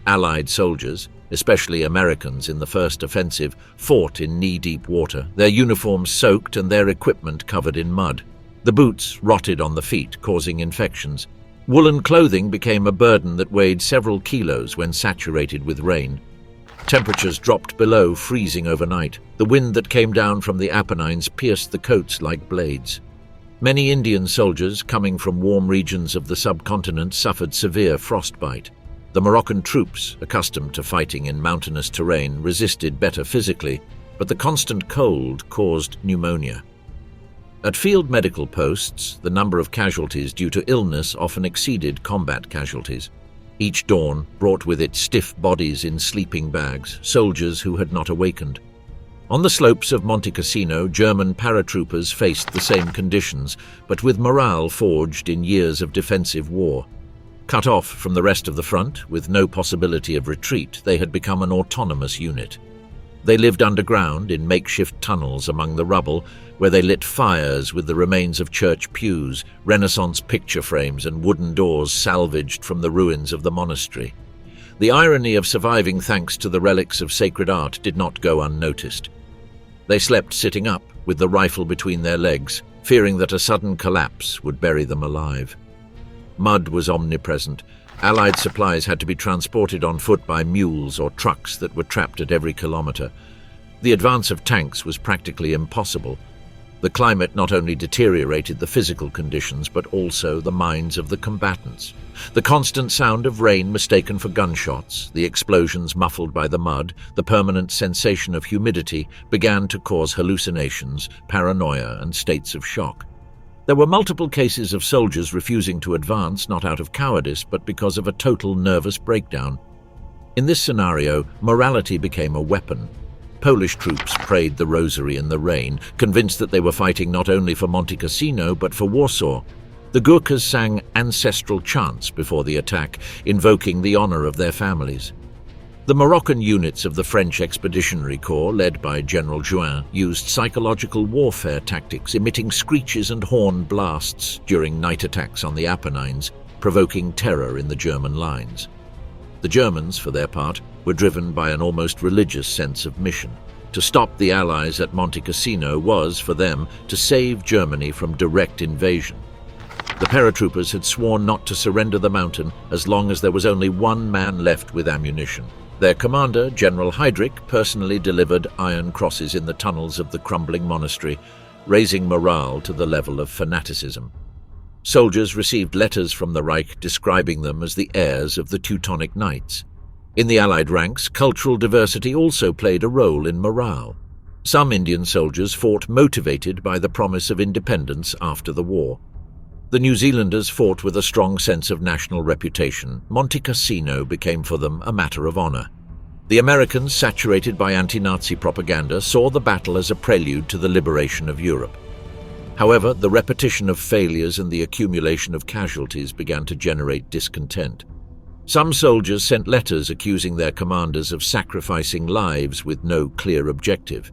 Allied soldiers, especially Americans in the first offensive, fought in knee-deep water, their uniforms soaked and their equipment covered in mud. The boots rotted on the feet, causing infections. Woolen clothing became a burden that weighed several kilos when saturated with rain. Temperatures dropped below freezing overnight. The wind that came down from the Apennines pierced the coats like blades. Many Indian soldiers coming from warm regions of the subcontinent suffered severe frostbite. The Moroccan troops, accustomed to fighting in mountainous terrain, resisted better physically, but the constant cold caused pneumonia. At field medical posts, the number of casualties due to illness often exceeded combat casualties. Each dawn brought with it stiff bodies in sleeping bags, soldiers who had not awakened. On the slopes of Monte Cassino, German paratroopers faced the same conditions, but with morale forged in years of defensive war. Cut off from the rest of the front, with no possibility of retreat, they had become an autonomous unit. They lived underground in makeshift tunnels among the rubble, where they lit fires with the remains of church pews, Renaissance picture frames and wooden doors salvaged from the ruins of the monastery. The irony of surviving thanks to the relics of sacred art did not go unnoticed. They slept sitting up, with the rifle between their legs, fearing that a sudden collapse would bury them alive. Mud was omnipresent. Allied supplies had to be transported on foot by mules or trucks that were trapped at every kilometer. The advance of tanks was practically impossible. The climate not only deteriorated the physical conditions, but also the minds of the combatants. The constant sound of rain mistaken for gunshots, the explosions muffled by the mud, the permanent sensation of humidity began to cause hallucinations, paranoia, and states of shock. There were multiple cases of soldiers refusing to advance, not out of cowardice, but because of a total nervous breakdown. In this scenario, morality became a weapon. Polish troops prayed the rosary in the rain, convinced that they were fighting not only for Monte Cassino but for Warsaw. The Gurkhas sang ancestral chants before the attack, invoking the honor of their families. The Moroccan units of the French Expeditionary Corps, led by General Juin, used psychological warfare tactics, emitting screeches and horn blasts during night attacks on the Apennines, provoking terror in the German lines. The Germans, for their part, were driven by an almost religious sense of mission. To stop the Allies at Monte Cassino was, for them, to save Germany from direct invasion. The paratroopers had sworn not to surrender the mountain as long as there was only one man left with ammunition. Their commander, General Heydrich, personally delivered iron crosses in the tunnels of the crumbling monastery, raising morale to the level of fanaticism. Soldiers received letters from the Reich describing them as the heirs of the Teutonic Knights. In the Allied ranks, cultural diversity also played a role in morale. Some Indian soldiers fought motivated by the promise of independence after the war. The New Zealanders fought with a strong sense of national reputation. Monte Cassino became for them a matter of honor. The Americans, saturated by anti-Nazi propaganda, saw the battle as a prelude to the liberation of Europe. However, the repetition of failures and the accumulation of casualties began to generate discontent. Some soldiers sent letters accusing their commanders of sacrificing lives with no clear objective.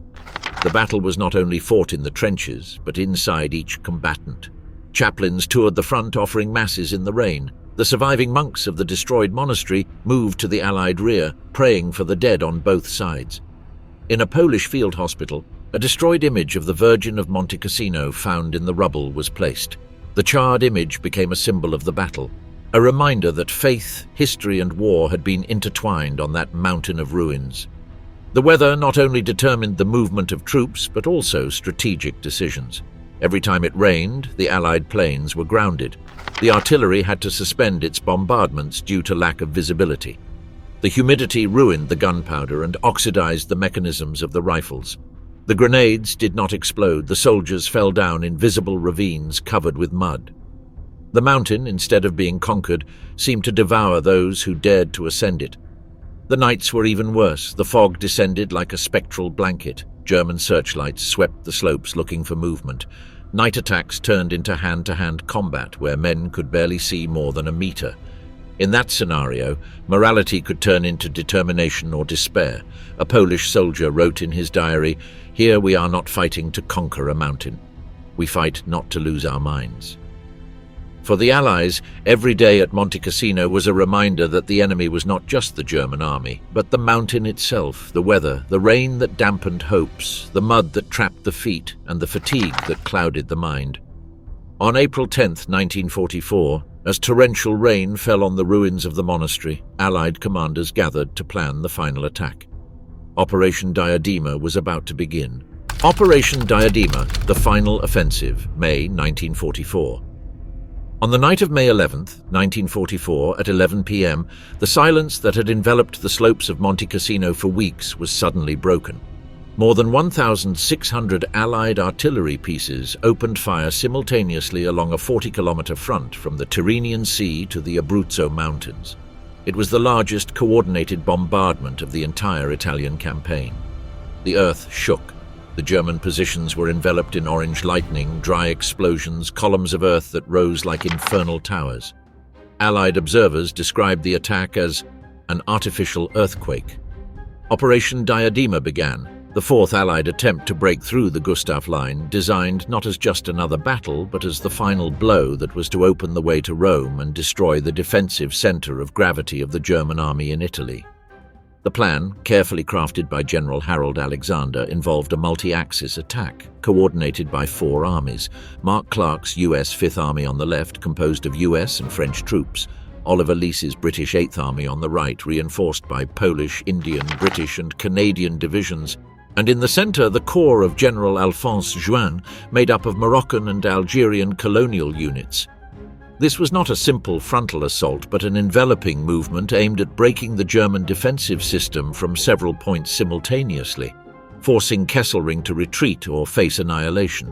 The battle was not only fought in the trenches, but inside each combatant. Chaplains toured the front offering masses in the rain. The surviving monks of the destroyed monastery moved to the Allied rear, praying for the dead on both sides. In a Polish field hospital, a destroyed image of the Virgin of Monte Cassino found in the rubble was placed. The charred image became a symbol of the battle, a reminder that faith, history and war had been intertwined on that mountain of ruins. The weather not only determined the movement of troops, but also strategic decisions. Every time it rained, the Allied planes were grounded. The artillery had to suspend its bombardments due to lack of visibility. The humidity ruined the gunpowder and oxidized the mechanisms of the rifles. The grenades did not explode. The soldiers fell down in visible ravines covered with mud. The mountain, instead of being conquered, seemed to devour those who dared to ascend it. The nights were even worse. The fog descended like a spectral blanket. German searchlights swept the slopes looking for movement. Night attacks turned into hand-to-hand combat where men could barely see more than a meter. In that scenario, morality could turn into determination or despair. A Polish soldier wrote in his diary, "Here we are not fighting to conquer a mountain. We fight not to lose our minds." For the Allies, every day at Monte Cassino was a reminder that the enemy was not just the German army, but the mountain itself, the weather, the rain that dampened hopes, the mud that trapped the feet, and the fatigue that clouded the mind. On April 10, 1944, as torrential rain fell on the ruins of the monastery, Allied commanders gathered to plan the final attack. Operation Diadema was about to begin. Operation Diadema, the final offensive, May 1944. On the night of May 11, 1944, at 11 p.m., the silence that had enveloped the slopes of Monte Cassino for weeks was suddenly broken. More than 1,600 Allied artillery pieces opened fire simultaneously along a 40-kilometer front from the Tyrrhenian Sea to the Abruzzo Mountains. It was the largest coordinated bombardment of the entire Italian campaign. The earth shook. The German positions were enveloped in orange lightning, dry explosions, columns of earth that rose like infernal towers. Allied observers described the attack as an artificial earthquake. Operation Diadema began, the fourth Allied attempt to break through the Gustav Line, designed not as just another battle, but as the final blow that was to open the way to Rome and destroy the defensive center of gravity of the German army in Italy. The plan, carefully crafted by General Harold Alexander, involved a multi-axis attack, coordinated by four armies. Mark Clark's US Fifth Army on the left, composed of US and French troops. Oliver Leese's British Eighth Army on the right, reinforced by Polish, Indian, British and Canadian divisions. And in the center, the corps of General Alphonse Juin, made up of Moroccan and Algerian colonial units. This was not a simple frontal assault, but an enveloping movement aimed at breaking the German defensive system from several points simultaneously, forcing Kesselring to retreat or face annihilation.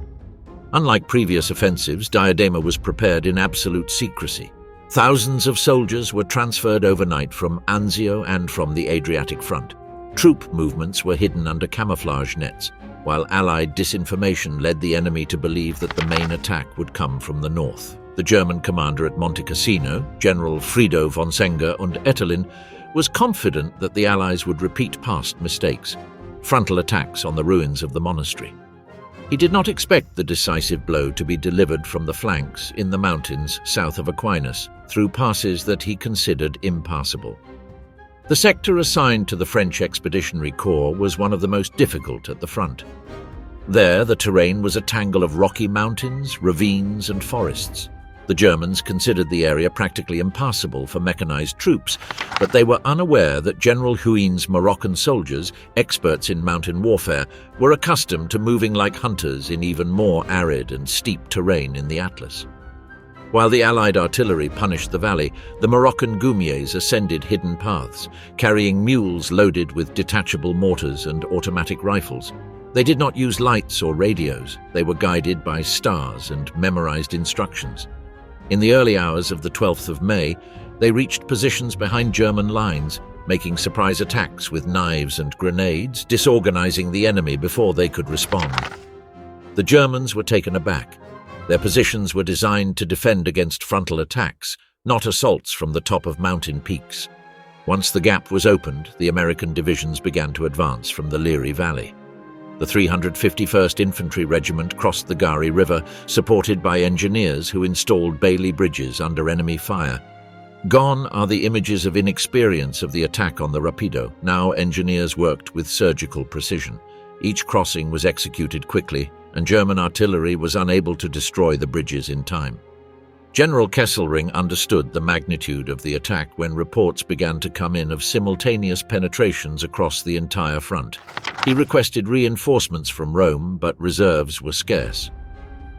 Unlike previous offensives, Diadema was prepared in absolute secrecy. Thousands of soldiers were transferred overnight from Anzio and from the Adriatic front. Troop movements were hidden under camouflage nets, while Allied disinformation led the enemy to believe that the main attack would come from the north. The German commander at Monte Cassino, General Frido von Senger und Ettelin, was confident that the Allies would repeat past mistakes, frontal attacks on the ruins of the monastery. He did not expect the decisive blow to be delivered from the flanks in the mountains south of Aquinas, through passes that he considered impassable. The sector assigned to the French Expeditionary Corps was one of the most difficult at the front. There, the terrain was a tangle of rocky mountains, ravines and forests. The Germans considered the area practically impassable for mechanized troops, but they were unaware that General Huyn's Moroccan soldiers, experts in mountain warfare, were accustomed to moving like hunters in even more arid and steep terrain in the Atlas. While the Allied artillery punished the valley, the Moroccan Goumiers ascended hidden paths, carrying mules loaded with detachable mortars and automatic rifles. They did not use lights or radios. They were guided by stars and memorized instructions. In the early hours of the 12th of May, they reached positions behind German lines, making surprise attacks with knives and grenades, disorganizing the enemy before they could respond. The Germans were taken aback. Their positions were designed to defend against frontal attacks, not assaults from the top of mountain peaks. Once the gap was opened, the American divisions began to advance from the Liri Valley. The 351st Infantry Regiment crossed the Gari River, supported by engineers who installed Bailey bridges under enemy fire. Gone are the images of inexperience of the attack on the Rapido. Now engineers worked with surgical precision. Each crossing was executed quickly, and German artillery was unable to destroy the bridges in time. General Kesselring understood the magnitude of the attack when reports began to come in of simultaneous penetrations across the entire front. He requested reinforcements from Rome, but reserves were scarce.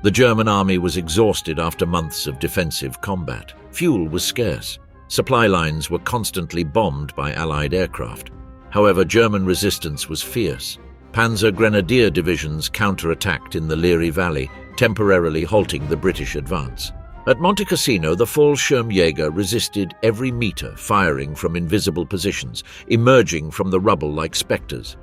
The German army was exhausted after months of defensive combat. Fuel was scarce. Supply lines were constantly bombed by Allied aircraft. However, German resistance was fierce. Panzer Grenadier divisions counterattacked in the Liri Valley, temporarily halting the British advance. At Monte Cassino, the Fallschirmjäger resisted every meter, firing from invisible positions, emerging from the rubble like specters.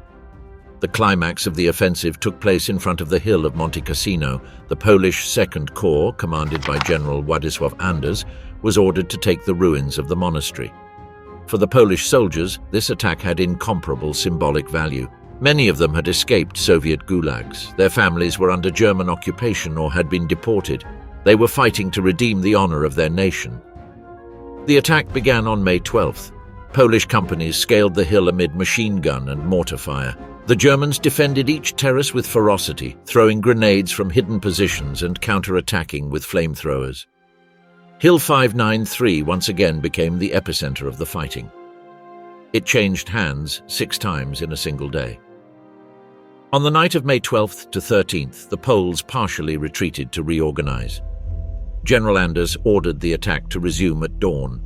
The climax of the offensive took place in front of the hill of Monte Cassino. The Polish Second Corps, commanded by General Władysław Anders, was ordered to take the ruins of the monastery. For the Polish soldiers, this attack had incomparable symbolic value. Many of them had escaped Soviet gulags. Their families were under German occupation or had been deported. They were fighting to redeem the honor of their nation. The attack began on May 12th. Polish companies scaled the hill amid machine gun and mortar fire. The Germans defended each terrace with ferocity, throwing grenades from hidden positions and counter-attacking with flamethrowers. Hill 593 once again became the epicenter of the fighting. It changed hands 6 times in a single day. On the night of May 12th to 13th, the Poles partially retreated to reorganize. General Anders ordered the attack to resume at dawn.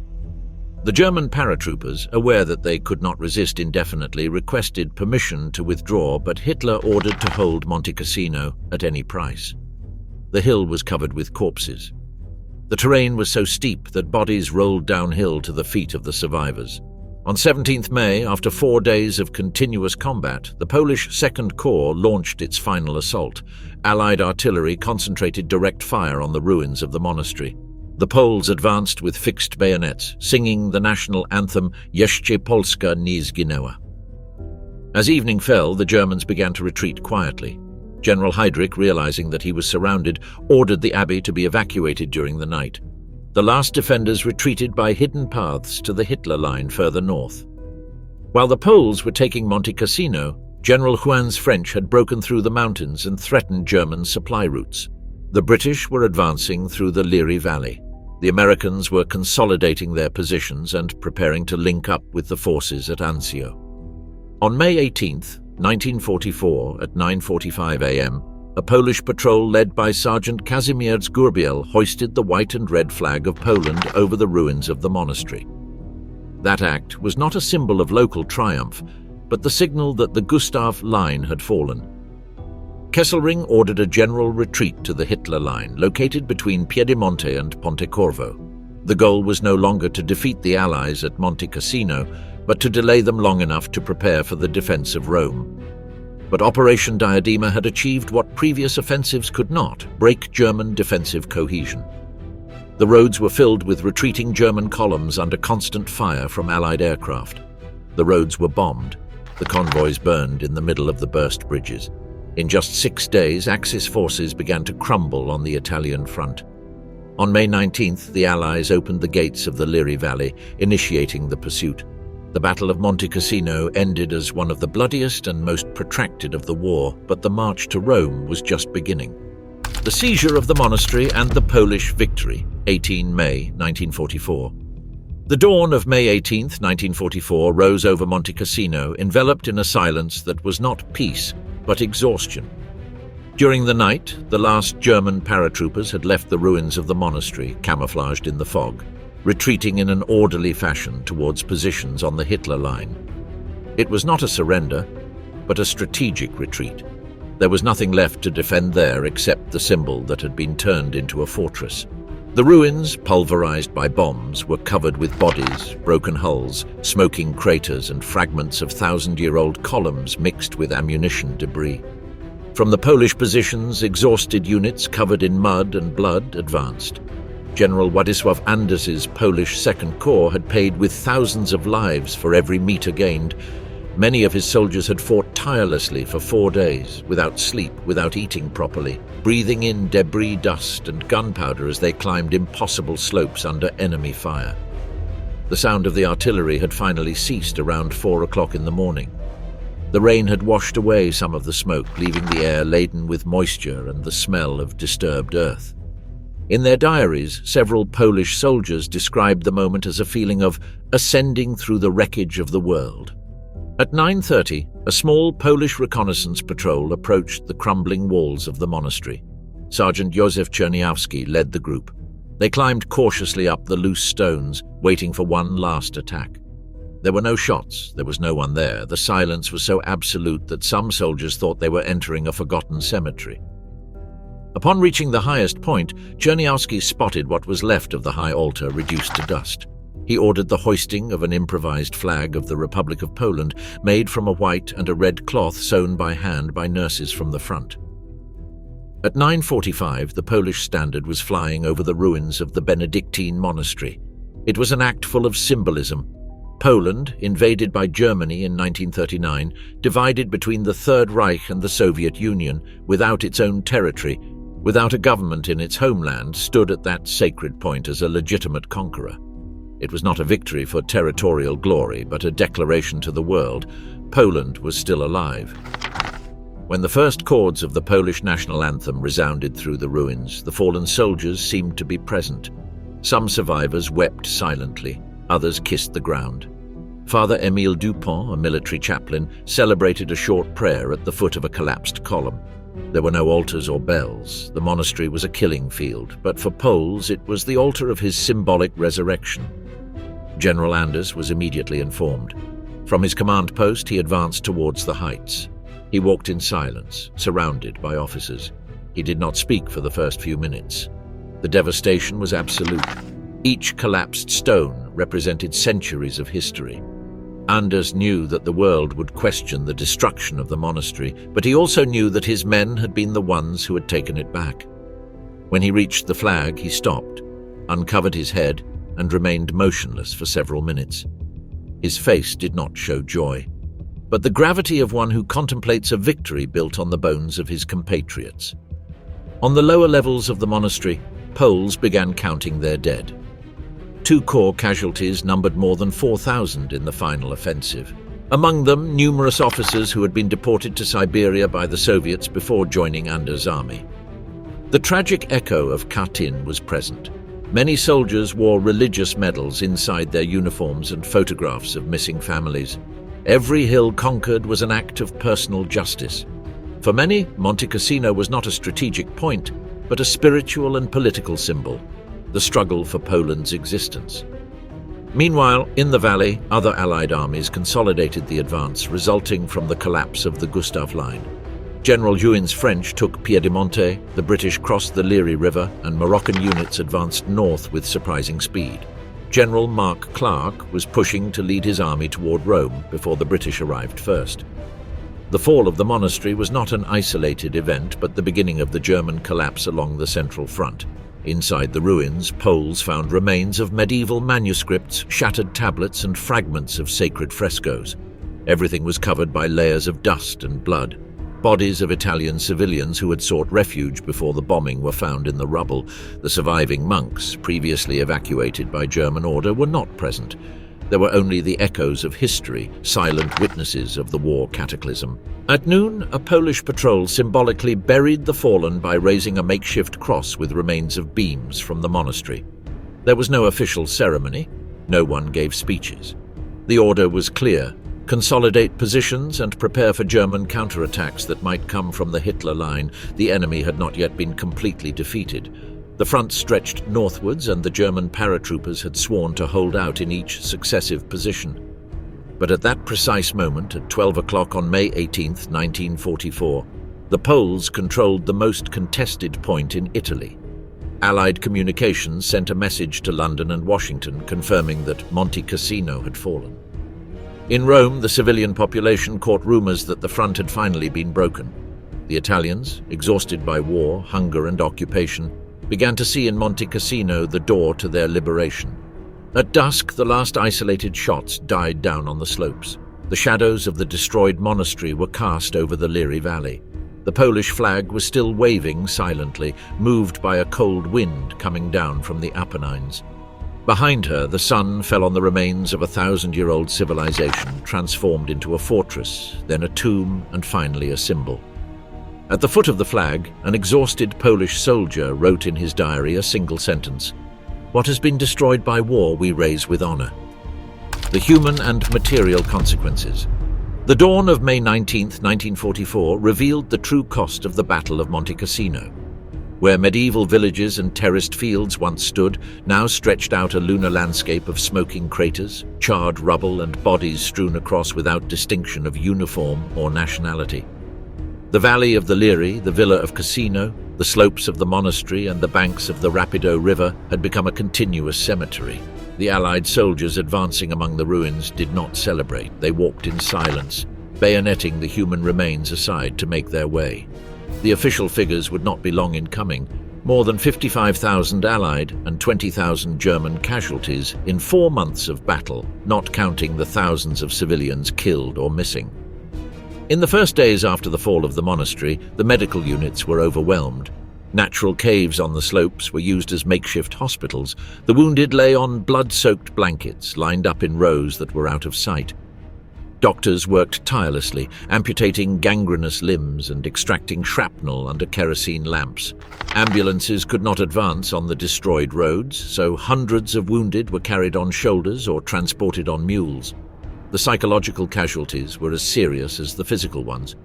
The German paratroopers, aware that they could not resist indefinitely, requested permission to withdraw, but Hitler ordered to hold Monte Cassino at any price. The hill was covered with corpses. The terrain was so steep that bodies rolled downhill to the feet of the survivors. On 17th May, after 4 days of continuous combat, the Polish Second Corps launched its final assault. Allied artillery concentrated direct fire on the ruins of the monastery. The Poles advanced with fixed bayonets, singing the national anthem Jeszcze Polska nie zginęła. As evening fell, the Germans began to retreat quietly. General Heydrich, realizing that he was surrounded, ordered the abbey to be evacuated during the night. The last defenders retreated by hidden paths to the Hitler Line further north. While the Poles were taking Monte Cassino, General Huyn's French had broken through the mountains and threatened German supply routes. The British were advancing through the Liri Valley. The Americans were consolidating their positions and preparing to link up with the forces at Anzio. On May 18th, 1944, at 9:45 a.m., a Polish patrol led by Sergeant Kazimierz Gurbiel hoisted the white and red flag of Poland over the ruins of the monastery. That act was not a symbol of local triumph, but the signal that the Gustav Line had fallen. Kesselring ordered a general retreat to the Hitler Line, located between Piedimonte and Pontecorvo. The goal was no longer to defeat the Allies at Monte Cassino, but to delay them long enough to prepare for the defense of Rome. But Operation Diadema had achieved what previous offensives could not: break German defensive cohesion. The roads were filled with retreating German columns under constant fire from Allied aircraft. The roads were bombed. The convoys burned in the middle of the burst bridges. In just 6 days, Axis forces began to crumble on the Italian front. On May 19th, the Allies opened the gates of the Liri Valley, initiating the pursuit. The Battle of Monte Cassino ended as one of the bloodiest and most protracted of the war, but the march to Rome was just beginning. The seizure of the monastery and the Polish victory, 18 May 1944. The dawn of May 18, 1944, rose over Monte Cassino, enveloped in a silence that was not peace, but exhaustion. During the night, the last German paratroopers had left the ruins of the monastery, camouflaged in the fog, retreating in an orderly fashion towards positions on the Hitler Line. It was not a surrender, but a strategic retreat. There was nothing left to defend there except the symbol that had been turned into a fortress. The ruins, pulverized by bombs, were covered with bodies, broken hulls, smoking craters, and fragments of thousand-year-old columns mixed with ammunition debris. From the Polish positions, exhausted units covered in mud and blood advanced. General Władysław Anders's Polish Second Corps had paid with thousands of lives for every meter gained. Many of his soldiers had fought tirelessly for 4 days, without sleep, without eating properly, breathing in debris, dust, and gunpowder as they climbed impossible slopes under enemy fire. The sound of the artillery had finally ceased around 4 o'clock in the morning. The rain had washed away some of the smoke, leaving the air laden with moisture and the smell of disturbed earth. In their diaries, several Polish soldiers described the moment as a feeling of ascending through the wreckage of the world. At 9:30, a small Polish reconnaissance patrol approached the crumbling walls of the monastery. Sergeant Józef Czerniawski led the group. They climbed cautiously up the loose stones, waiting for one last attack. There were no shots, there was no one there. The silence was so absolute that some soldiers thought they were entering a forgotten cemetery. Upon reaching the highest point, Czerniawski spotted what was left of the high altar reduced to dust. He ordered the hoisting of an improvised flag of the Republic of Poland, made from a white and a red cloth sewn by hand by nurses from the front. At 9:45, the Polish standard was flying over the ruins of the Benedictine monastery. It was an act full of symbolism. Poland, invaded by Germany in 1939, divided between the Third Reich and the Soviet Union, without its own territory, without a government in its homeland, stood at that sacred point as a legitimate conqueror. It was not a victory for territorial glory, but a declaration to the world: Poland was still alive. When the first chords of the Polish national anthem resounded through the ruins, the fallen soldiers seemed to be present. Some survivors wept silently, others kissed the ground. Father Émile Dupont, a military chaplain, celebrated a short prayer at the foot of a collapsed column. There were no altars or bells. The monastery was a killing field, but for Poles it was the altar of his symbolic resurrection. General Anders was immediately informed. From his command post, he advanced towards the heights. He walked in silence, surrounded by officers. He did not speak for the first few minutes. The devastation was absolute. Each collapsed stone represented centuries of history. Anders knew that the world would question the destruction of the monastery, but he also knew that his men had been the ones who had taken it back. When he reached the flag, he stopped, uncovered his head, and remained motionless for several minutes. His face did not show joy, but the gravity of one who contemplates a victory built on the bones of his compatriots. On the lower levels of the monastery, Poles began counting their dead. 2 corps casualties numbered more than 4,000 in the final offensive. Among them, numerous officers who had been deported to Siberia by the Soviets before joining Anders' army. The tragic echo of Katyn was present. Many soldiers wore religious medals inside their uniforms and photographs of missing families. Every hill conquered was an act of personal justice. For many, Monte Cassino was not a strategic point, but a spiritual and political symbol, the struggle for Poland's existence. Meanwhile, in the valley, other Allied armies consolidated the advance resulting from the collapse of the Gustav Line. General Juin's French took Piedimonte, the British crossed the Liri River, and Moroccan units advanced north with surprising speed. General Mark Clark was pushing to lead his army toward Rome before the British arrived first. The fall of the monastery was not an isolated event, but the beginning of the German collapse along the Central Front. Inside the ruins, Poles found remains of medieval manuscripts, shattered tablets, and fragments of sacred frescoes. Everything was covered by layers of dust and blood. Bodies of Italian civilians who had sought refuge before the bombing were found in the rubble. The surviving monks, previously evacuated by German order, were not present. There were only the echoes of history, silent witnesses of the war cataclysm. At noon, a Polish patrol symbolically buried the fallen by raising a makeshift cross with remains of beams from the monastery. There was no official ceremony. No one gave speeches. The order was clear: consolidate positions and prepare for German counterattacks that might come from the Hitler Line. The enemy had not yet been completely defeated. The front stretched northwards, and the German paratroopers had sworn to hold out in each successive position. But at that precise moment, at 12 o'clock on May 18, 1944, the Poles controlled the most contested point in Italy. Allied communications sent a message to London and Washington confirming that Monte Cassino had fallen. In Rome, the civilian population caught rumors that the front had finally been broken. The Italians, exhausted by war, hunger and occupation, began to see in Monte Cassino the door to their liberation. At dusk, the last isolated shots died down on the slopes. The shadows of the destroyed monastery were cast over the Liri Valley. The Polish flag was still waving silently, moved by a cold wind coming down from the Apennines. Behind her, the sun fell on the remains of a 1,000-year-old civilization, transformed into a fortress, then a tomb, and finally a symbol. At the foot of the flag, an exhausted Polish soldier wrote in his diary a single sentence: "What has been destroyed by war we raise with honor." The human and material consequences. The dawn of May 19, 1944 revealed the true cost of the Battle of Monte Cassino. Where medieval villages and terraced fields once stood, now stretched out a lunar landscape of smoking craters, charred rubble and bodies strewn across without distinction of uniform or nationality. The valley of the Liri, the villa of Cassino, the slopes of the monastery and the banks of the Rapido River had become a continuous cemetery. The Allied soldiers advancing among the ruins did not celebrate. They walked in silence, bayoneting the human remains aside to make their way. The official figures would not be long in coming. More than 55,000 Allied and 20,000 German casualties in 4 months of battle, not counting the thousands of civilians killed or missing. In the first days after the fall of the monastery, the medical units were overwhelmed. Natural caves on the slopes were used as makeshift hospitals. The wounded lay on blood-soaked blankets, lined up in rows that were out of sight. Doctors worked tirelessly, amputating gangrenous limbs and extracting shrapnel under kerosene lamps. Ambulances could not advance on the destroyed roads, so hundreds of wounded were carried on shoulders or transported on mules. The psychological casualties were as serious as the physical ones.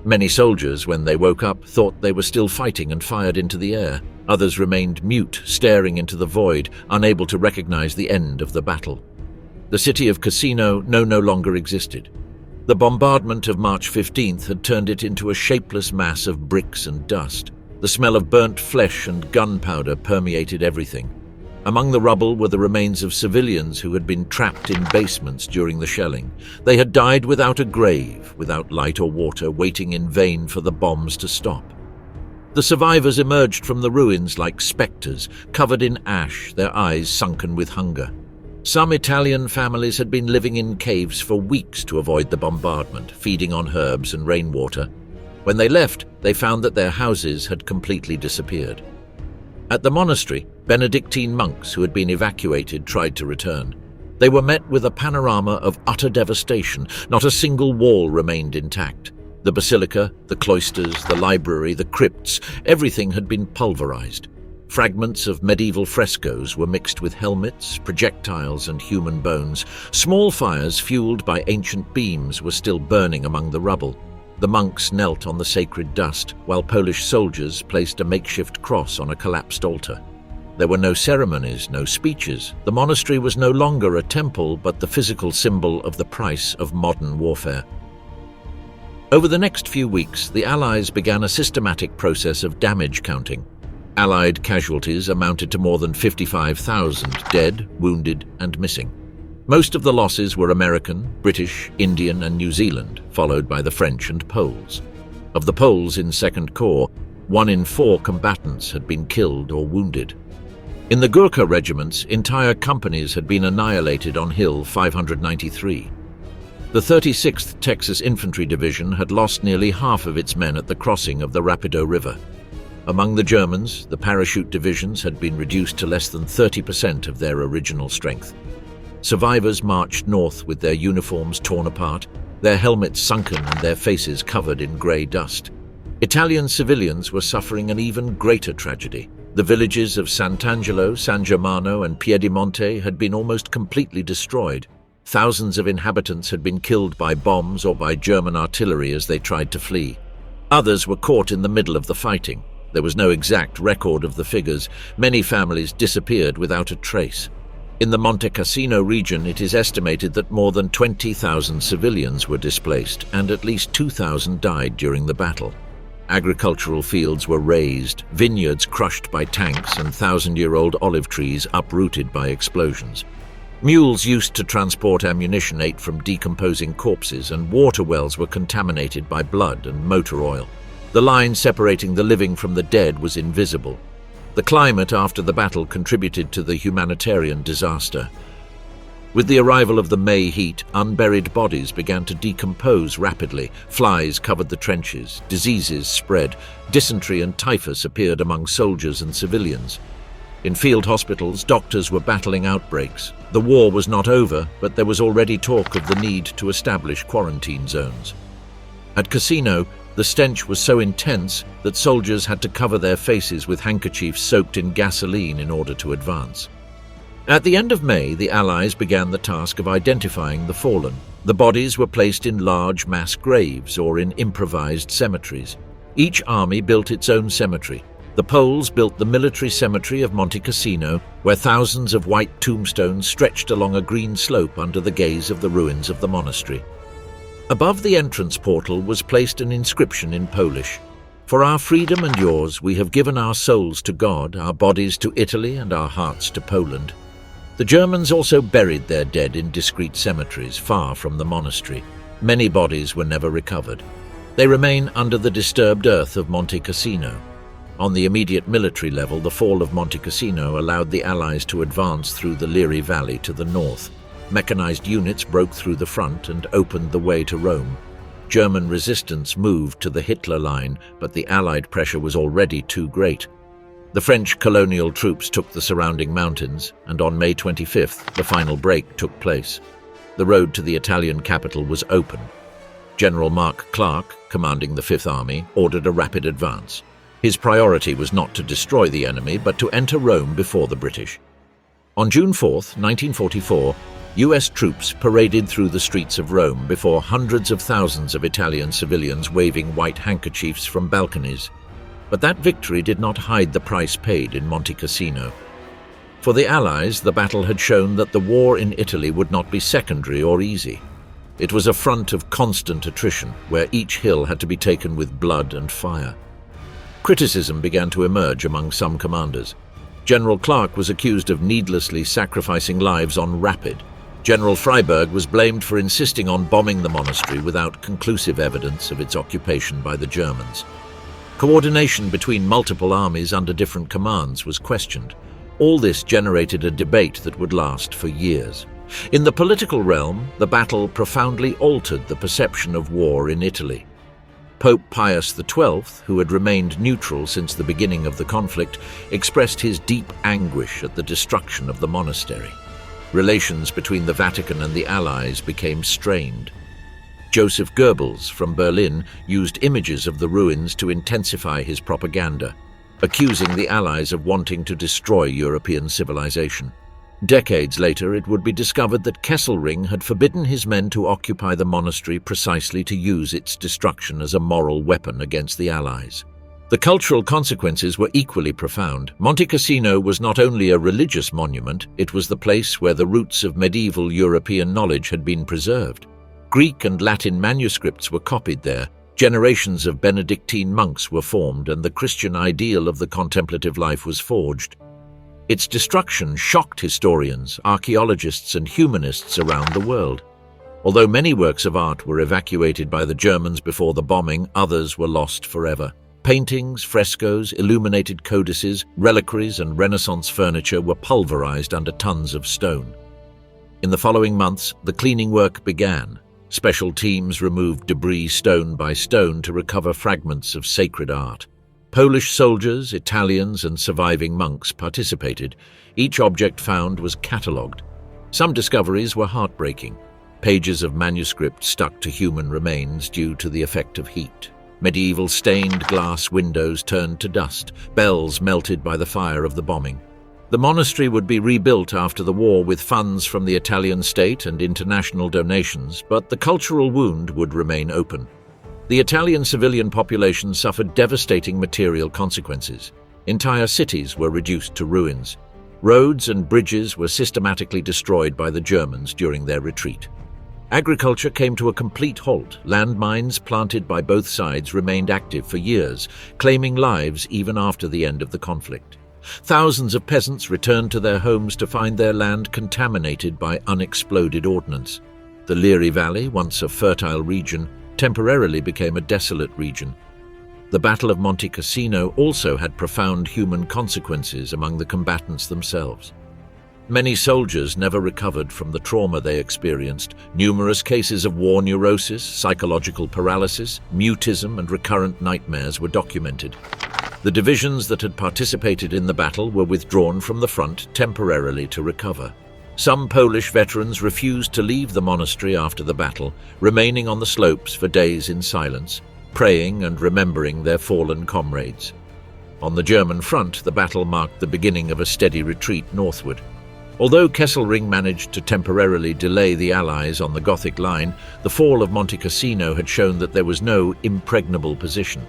Many soldiers, when they woke up, thought they were still fighting and fired into the air. Others remained mute, staring into the void, unable to recognize the end of the battle. The city of Cassino no longer existed. The bombardment of March 15th had turned it into a shapeless mass of bricks and dust. The smell of burnt flesh and gunpowder permeated everything. Among the rubble were the remains of civilians who had been trapped in basements during the shelling. They had died without a grave, without light or water, waiting in vain for the bombs to stop. The survivors emerged from the ruins like specters, covered in ash, their eyes sunken with hunger. Some Italian families had been living in caves for weeks to avoid the bombardment, feeding on herbs and rainwater. When they left, they found that their houses had completely disappeared. At the monastery, Benedictine monks who had been evacuated tried to return. They were met with a panorama of utter devastation. Not a single wall remained intact. The basilica, the cloisters, the library, the crypts, everything had been pulverized. Fragments of medieval frescoes were mixed with helmets, projectiles, and human bones. Small fires fueled by ancient beams were still burning among the rubble. The monks knelt on the sacred dust, while Polish soldiers placed a makeshift cross on a collapsed altar. There were no ceremonies, no speeches. The monastery was no longer a temple, but the physical symbol of the price of modern warfare. Over the next few weeks, the Allies began a systematic process of damage counting. Allied casualties amounted to more than 55,000 dead, wounded, and missing. Most of the losses were American, British, Indian, and New Zealand, followed by the French and Poles. Of the Poles in Second Corps, 1 in 4 combatants had been killed or wounded. In the Gurkha regiments, entire companies had been annihilated on Hill 593. The 36th Texas Infantry Division had lost nearly half of its men at the crossing of the Rapido River. Among the Germans, the parachute divisions had been reduced to less than 30% of their original strength. Survivors marched north with their uniforms torn apart, their helmets sunken and their faces covered in grey dust. Italian civilians were suffering an even greater tragedy. The villages of Sant'Angelo, San Germano and Piedimonte had been almost completely destroyed. Thousands of inhabitants had been killed by bombs or by German artillery as they tried to flee. Others were caught in the middle of the fighting. There was no exact record of the figures. Many families disappeared without a trace. In the Monte Cassino region, it is estimated that more than 20,000 civilians were displaced and at least 2,000 died during the battle. Agricultural fields were razed, vineyards crushed by tanks, and thousand-year-old olive trees uprooted by explosions. Mules used to transport ammunition ate from decomposing corpses, and water wells were contaminated by blood and motor oil. The line separating the living from the dead was invisible. The climate after the battle contributed to the humanitarian disaster. With the arrival of the May heat, unburied bodies began to decompose rapidly. Flies covered the trenches, diseases spread, dysentery and typhus appeared among soldiers and civilians. In field hospitals, doctors were battling outbreaks. The war was not over, but there was already talk of the need to establish quarantine zones. At Cassino, the stench was so intense that soldiers had to cover their faces with handkerchiefs soaked in gasoline in order to advance. At the end of May, the Allies began the task of identifying the fallen. The bodies were placed in large mass graves or in improvised cemeteries. Each army built its own cemetery. The Poles built the military cemetery of Monte Cassino, where thousands of white tombstones stretched along a green slope under the gaze of the ruins of the monastery. Above the entrance portal was placed an inscription in Polish. "For our freedom and yours, we have given our souls to God, our bodies to Italy, and our hearts to Poland." The Germans also buried their dead in discreet cemeteries far from the monastery. Many bodies were never recovered. They remain under the disturbed earth of Monte Cassino. On the immediate military level, the fall of Monte Cassino allowed the Allies to advance through the Liri Valley to the north. Mechanized units broke through the front and opened the way to Rome. German resistance moved to the Hitler Line, but the Allied pressure was already too great. The French colonial troops took the surrounding mountains, and on May 25th, the final break took place. The road to the Italian capital was open. General Mark Clark, commanding the Fifth Army, ordered a rapid advance. His priority was not to destroy the enemy, but to enter Rome before the British. On June 4th, 1944, US troops paraded through the streets of Rome before hundreds of thousands of Italian civilians waving white handkerchiefs from balconies. But that victory did not hide the price paid in Monte Cassino. For the Allies, the battle had shown that the war in Italy would not be secondary or easy. It was a front of constant attrition, where each hill had to be taken with blood and fire. Criticism began to emerge among some commanders. General Clark was accused of needlessly sacrificing lives on rapid. General Freiberg was blamed for insisting on bombing the monastery without conclusive evidence of its occupation by the Germans. Coordination between multiple armies under different commands was questioned. All this generated a debate that would last for years. In the political realm, the battle profoundly altered the perception of war in Italy. Pope Pius XII, who had remained neutral since the beginning of the conflict, expressed his deep anguish at the destruction of the monastery. Relations between the Vatican and the Allies became strained. Joseph Goebbels from Berlin used images of the ruins to intensify his propaganda, accusing the Allies of wanting to destroy European civilization. Decades later, it would be discovered that Kesselring had forbidden his men to occupy the monastery precisely to use its destruction as a moral weapon against the Allies. The cultural consequences were equally profound. Monte Cassino was not only a religious monument, it was the place where the roots of medieval European knowledge had been preserved. Greek and Latin manuscripts were copied there, generations of Benedictine monks were formed, and the Christian ideal of the contemplative life was forged. Its destruction shocked historians, archaeologists, and humanists around the world. Although many works of art were evacuated by the Germans before the bombing, others were lost forever. Paintings, frescoes, illuminated codices, reliquaries, and Renaissance furniture were pulverized under tons of stone. In the following months, the cleaning work began. Special teams removed debris stone by stone to recover fragments of sacred art. Polish soldiers, Italians, and surviving monks participated. Each object found was catalogued. Some discoveries were heartbreaking. Pages of manuscript stuck to human remains due to the effect of heat. Medieval stained glass windows turned to dust, bells melted by the fire of the bombing. The monastery would be rebuilt after the war with funds from the Italian state and international donations, but the cultural wound would remain open. The Italian civilian population suffered devastating material consequences. Entire cities were reduced to ruins. Roads and bridges were systematically destroyed by the Germans during their retreat. Agriculture came to a complete halt. Landmines planted by both sides remained active for years, claiming lives even after the end of the conflict. Thousands of peasants returned to their homes to find their land contaminated by unexploded ordnance. The Liri Valley, once a fertile region, temporarily became a desolate region. The Battle of Monte Cassino also had profound human consequences among the combatants themselves. Many soldiers never recovered from the trauma they experienced. Numerous cases of war neurosis, psychological paralysis, mutism, and recurrent nightmares were documented. The divisions that had participated in the battle were withdrawn from the front temporarily to recover. Some Polish veterans refused to leave the monastery after the battle, remaining on the slopes for days in silence, praying and remembering their fallen comrades. On the German front, the battle marked the beginning of a steady retreat northward. Although Kesselring managed to temporarily delay the Allies on the Gothic line, the fall of Monte Cassino had shown that there was no impregnable position.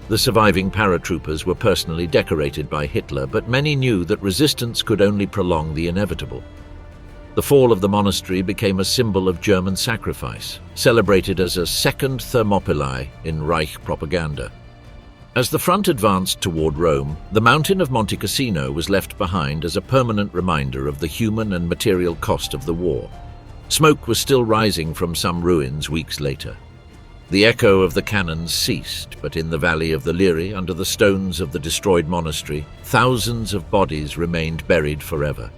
The surviving paratroopers were personally decorated by Hitler, but many knew that resistance could only prolong the inevitable. The fall of the monastery became a symbol of German sacrifice, celebrated as a second Thermopylae in Reich propaganda. As the front advanced toward Rome, the mountain of Monte Cassino was left behind as a permanent reminder of the human and material cost of the war. Smoke was still rising from some ruins weeks later. The echo of the cannons ceased, but in the valley of the Liri, under the stones of the destroyed monastery, thousands of bodies remained buried forever.